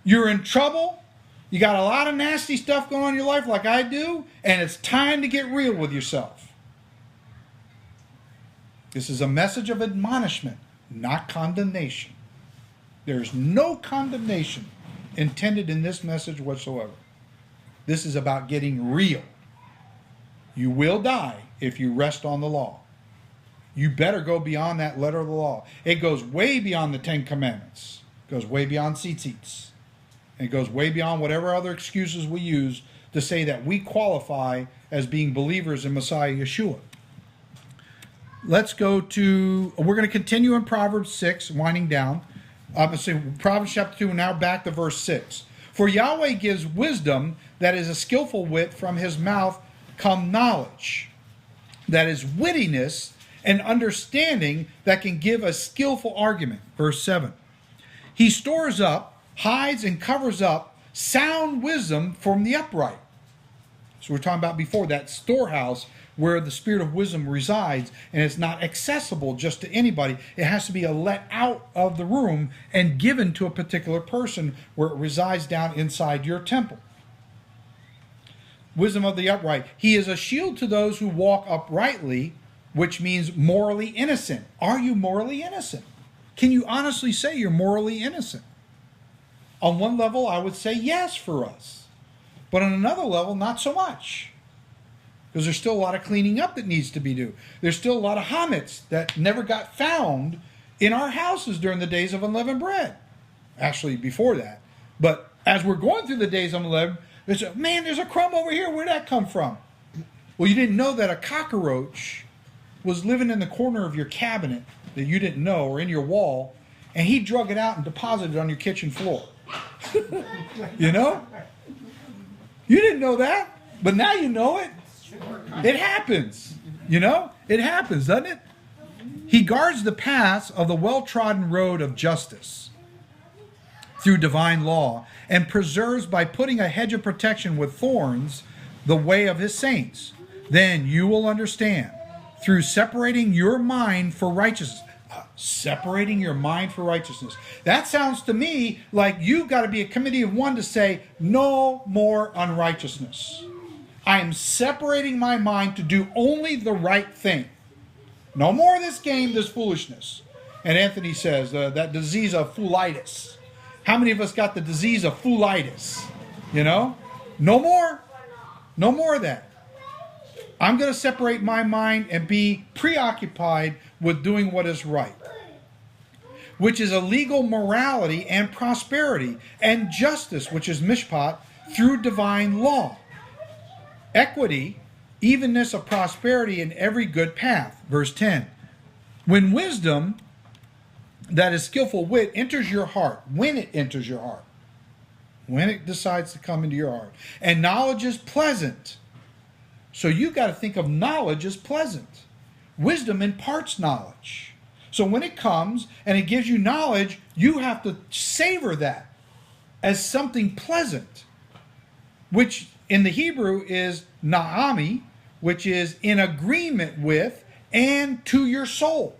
You're in trouble. You got a lot of nasty stuff going on in your life like I do, and it's time to get real with yourself. This is a message of admonishment, not condemnation. There's no condemnation intended in this message whatsoever. This is about getting real. You will die if you rest on the law. You better go beyond that letter of the law. It goes way beyond the 10 Commandments. It goes way beyond tzitzits. And it goes way beyond whatever other excuses we use to say that we qualify as being believers in Messiah Yeshua. Let's go to, we're going to continue in Proverbs 6, winding down. Proverbs chapter 2, now back to verse 6. For Yahweh gives wisdom, that is a skillful wit, from his mouth come knowledge. That is wittiness and understanding that can give a skillful argument. Verse 7. He stores up, hides, and covers up sound wisdom from the upright. So we're talking about before, that storehouse where the spirit of wisdom resides, and it's not accessible just to anybody. It has to be let out of the room and given to a particular person where it resides down inside your temple. Wisdom of the upright. He is a shield to those who walk uprightly, which means morally innocent. Are you morally innocent? Can you honestly say you're morally innocent? On one level, I would say yes for us. But on another level, not so much. Because there's still a lot of cleaning up that needs to be done. There's still a lot of hametz that never got found in our houses during the Days of Unleavened Bread. Actually, before that. But as we're going through the Days of Unleavened, there's a crumb over here. Where'd that come from? Well, you didn't know that a cockroach was living in the corner of your cabinet that you didn't know, or in your wall, and he drug it out and deposited it on your kitchen floor. You know? You didn't know that, but now you know it. It happens. You know? It happens, doesn't it? He guards the paths of the well-trodden road of justice through divine law, and preserves by putting a hedge of protection with thorns the way of his saints. Then you will understand, through separating your mind for righteousness. Separating your mind for righteousness. That sounds to me like you've got to be a committee of one to say, no more unrighteousness. I am separating my mind to do only the right thing. No more of this game, this foolishness. And Anthony says that disease of foolitis. How many of us got the disease of foolitis? You know? No more. No more of that. I'm going to separate my mind and be preoccupied with doing what is right, which is a legal morality and prosperity, and justice, which is mishpat, through divine law. Equity, evenness of prosperity in every good path. Verse 10. When wisdom, that is skillful wit, enters your heart, when it enters your heart, when it decides to come into your heart, and knowledge is pleasant. So you've got to think of knowledge as pleasant. Wisdom imparts knowledge. So when it comes and it gives you knowledge, you have to savor that as something pleasant, which in the Hebrew is na'ami, which is in agreement with and to your soul.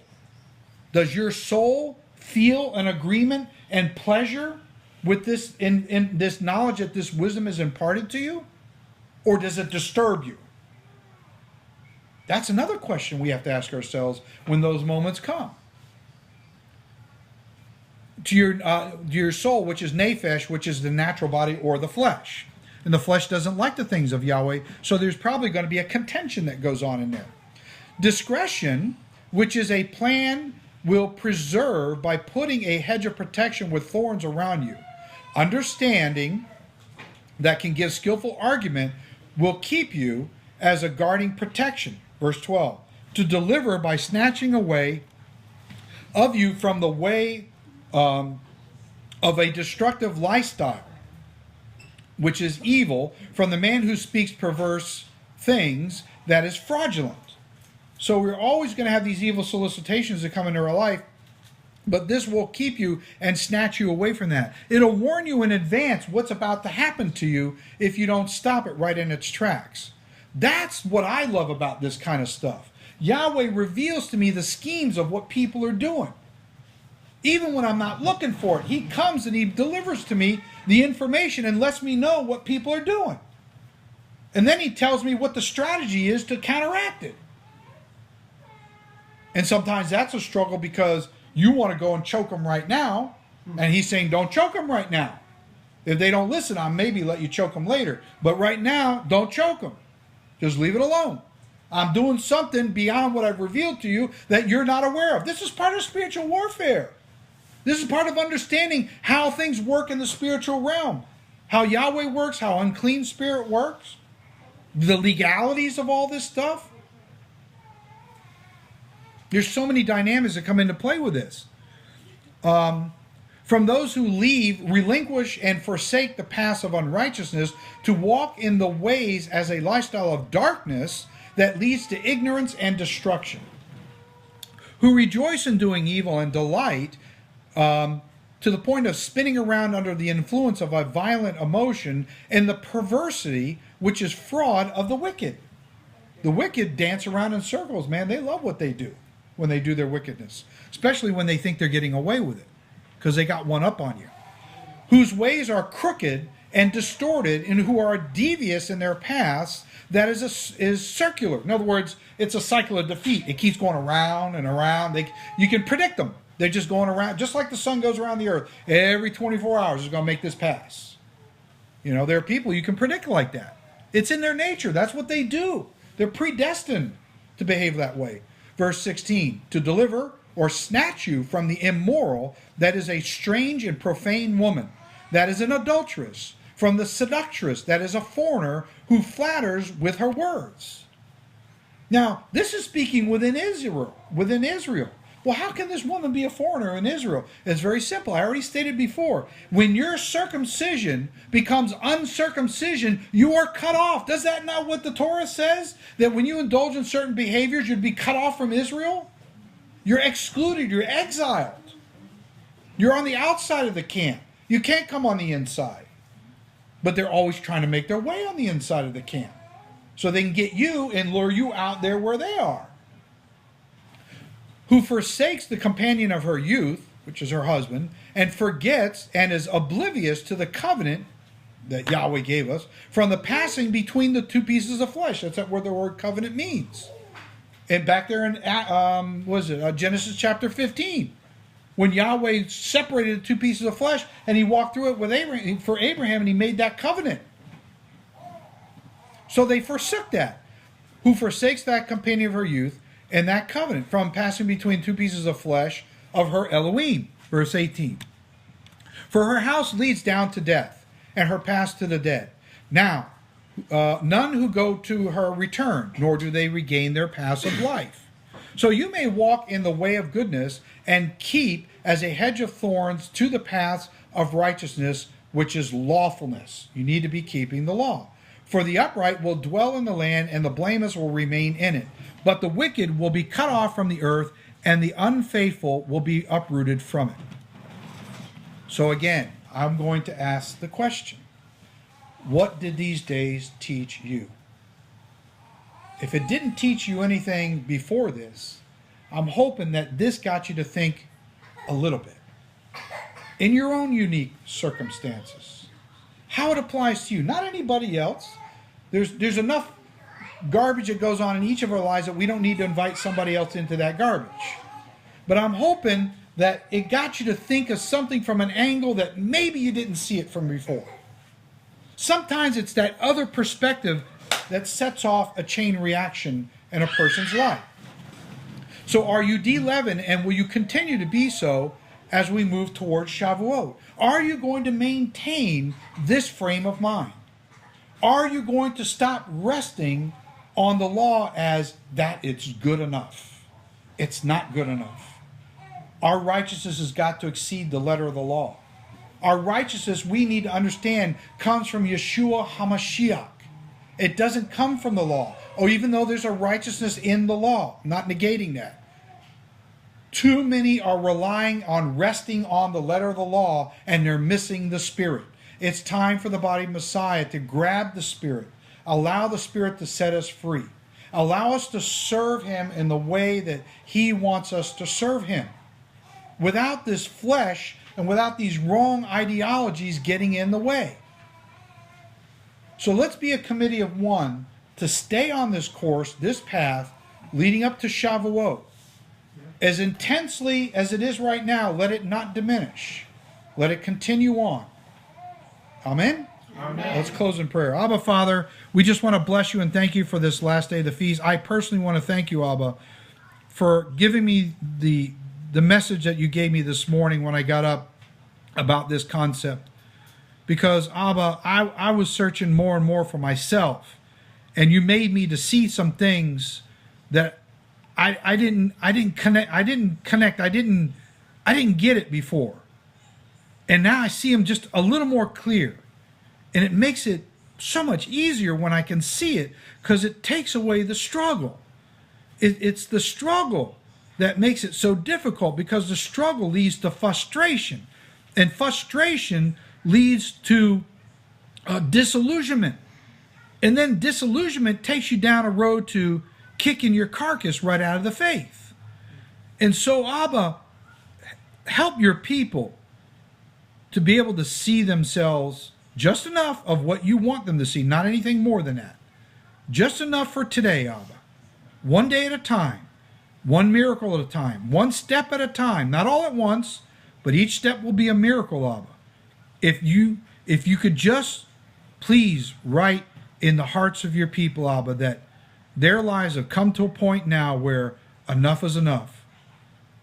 Does your soul feel an agreement and pleasure with this in this knowledge that this wisdom is imparted to you? Or does it disturb you? That's another question we have to ask ourselves when those moments come. To your soul, which is nephesh, which is the natural body or the flesh. And the flesh doesn't like the things of Yahweh, so there's probably going to be a contention that goes on in there. Discretion, which is a plan, will preserve by putting a hedge of protection with thorns around you. Understanding that can give skillful argument will keep you as a guarding protection. Verse 12. To deliver by snatching away of you from the way of a destructive lifestyle, which is evil, from the man who speaks perverse things, that is fraudulent. So we're always going to have these evil solicitations that come into our life, but this will keep you and snatch you away from that. It'll warn you in advance what's about to happen to you if you don't stop it right in its tracks. That's what I love about this kind of stuff. Yahweh reveals to me the schemes of what people are doing. Even when I'm not looking for it, he comes and he delivers to me the information and lets me know what people are doing. And then he tells me what the strategy is to counteract it. And sometimes that's a struggle because you want to go and choke them right now. And he's saying, don't choke them right now. If they don't listen, I'll maybe let you choke them later. But right now, don't choke them. Just leave it alone. I'm doing something beyond what I've revealed to you that you're not aware of. This is part of spiritual warfare. This is part of understanding how things work in the spiritual realm. How Yahweh works, how unclean spirit works. The legalities of all this stuff. There's so many dynamics that come into play with this. From those who leave, relinquish, and forsake the paths of unrighteousness to walk in the ways as a lifestyle of darkness that leads to ignorance and destruction. Who rejoice in doing evil and delight to the point of spinning around under the influence of a violent emotion and the perversity which is fraud of the wicked. The wicked dance around in circles, man. They love what they do when they do their wickedness, especially when they think they're getting away with it because they got one up on you. Whose ways are crooked and distorted, and who are devious in their paths, that is circular. In other words, it's a cycle of defeat. It keeps going around and around. You can predict them. They're just going around, just like the sun goes around the earth. Every 24 hours is going to make this pass. You know, there are people you can predict like that. It's in their nature. That's what they do. They're predestined to behave that way. Verse 16, to deliver or snatch you from the immoral, that is a strange and profane woman, that is an adulteress, from the seductress, that is a foreigner, who flatters with her words. Now, this is speaking within Israel. Well, how can this woman be a foreigner in Israel? It's very simple. I already stated before. When your circumcision becomes uncircumcision, you are cut off. Does that not what the Torah says? That when you indulge in certain behaviors, you'd be cut off from Israel? You're excluded. You're exiled. You're on the outside of the camp. You can't come on the inside. But they're always trying to make their way on the inside of the camp, so they can get you and lure you out there where they are. Who forsakes the companion of her youth, which is her husband, and forgets and is oblivious to the covenant that Yahweh gave us from the passing between the two pieces of flesh. That's what the word covenant means. And back there in Genesis chapter 15, when Yahweh separated the two pieces of flesh and he walked through it with Abraham and he made that covenant. So they forsook that. Who forsakes that companion of her youth and that covenant from passing between two pieces of flesh of her Elohim. Verse 18. For her house leads down to death, and her paths to the dead. Now, none who go to her return, nor do they regain their paths of life. So you may walk in the way of goodness and keep as a hedge of thorns to the paths of righteousness, which is lawfulness. You need to be keeping the law. For the upright will dwell in the land, and the blameless will remain in it. But the wicked will be cut off from the earth, and the unfaithful will be uprooted from it. So again, I'm going to ask the question, what did these days teach you? If it didn't teach you anything before this, I'm hoping that this got you to think a little bit in your own unique circumstances, how it applies to you, not anybody else. There's enough garbage that goes on in each of our lives that we don't need to invite somebody else into that garbage. But I'm hoping that it got you to think of something from an angle that maybe you didn't see it from before. Sometimes it's that other perspective that sets off a chain reaction in a person's life. So are you de-leavened, and will you continue to be so as we move towards Shavuot? Are you going to maintain this frame of mind? Are you going to stop resting on the law as that it's good enough? It's not good enough. Our righteousness has got to exceed the letter of the law. Our righteousness, we need to understand, comes from Yeshua HaMashiach. It doesn't come from the law. Or even though there's a righteousness in the law, not negating that. Too many are relying on resting on the letter of the law, and they're missing the Spirit. It's time for the body of Messiah to grab the Spirit. Allow the Spirit to set us free. Allow us to serve Him in the way that He wants us to serve Him. Without this flesh and without these wrong ideologies getting in the way. So let's be a committee of one to stay on this course, this path, leading up to Shavuot. As intensely as it is right now, let it not diminish. Let it continue on. Amen? Amen. Let's close in prayer. Abba, Father, we just want to bless you and thank you for this last day of the feast. I personally want to thank you, Abba, for giving me the message that you gave me this morning when I got up about this concept. Because, Abba, I was searching more and more for myself. And you made me to see some things that I didn't get it before. And now I see them just a little more clear. And it makes it so much easier when I can see it, because it takes away the struggle. It's the struggle that makes it so difficult, because the struggle leads to frustration. And frustration leads to disillusionment. And then disillusionment takes you down a road to kicking your carcass right out of the faith. And so, Abba, help your people to be able to see themselves just enough of what you want them to see, not anything more than that. Just enough for today, Abba. One day at a time, one miracle at a time, one step at a time, not all at once, but each step will be a miracle, Abba. If you could just please write in the hearts of your people, Abba, that their lives have come to a point now where enough is enough.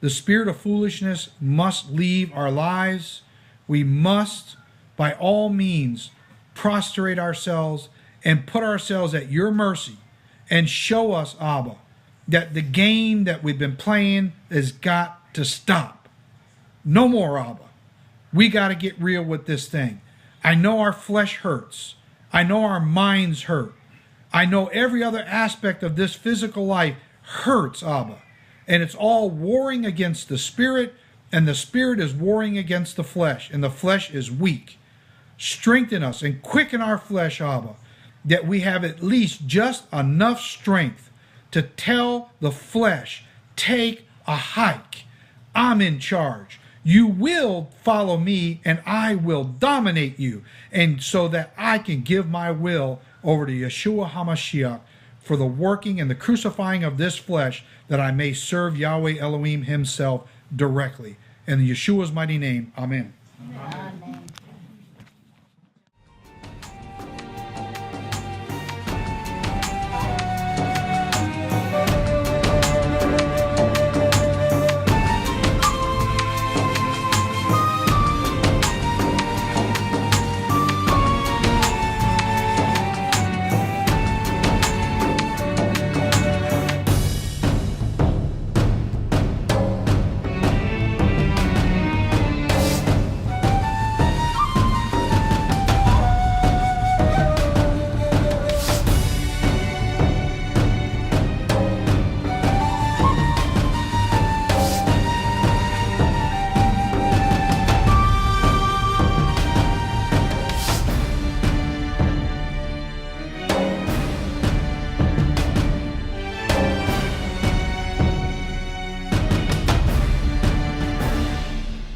The spirit of foolishness must leave our lives. We must, by all means, prostrate ourselves and put ourselves at your mercy and show us, Abba, that the game that we've been playing has got to stop. No more, Abba. We got to get real with this thing. I know our flesh hurts. I know our minds hurt. I know every other aspect of this physical life hurts, Abba. And it's all warring against the spirit, and the spirit is warring against the flesh, and the flesh is weak. Strengthen us and quicken our flesh, Abba, that we have at least just enough strength to tell the flesh, take a hike. I'm in charge. You will follow me and I will dominate you. And so that I can give my will over to Yeshua HaMashiach for the working and the crucifying of this flesh, that I may serve Yahweh Elohim himself directly. In Yeshua's mighty name, amen. Amen.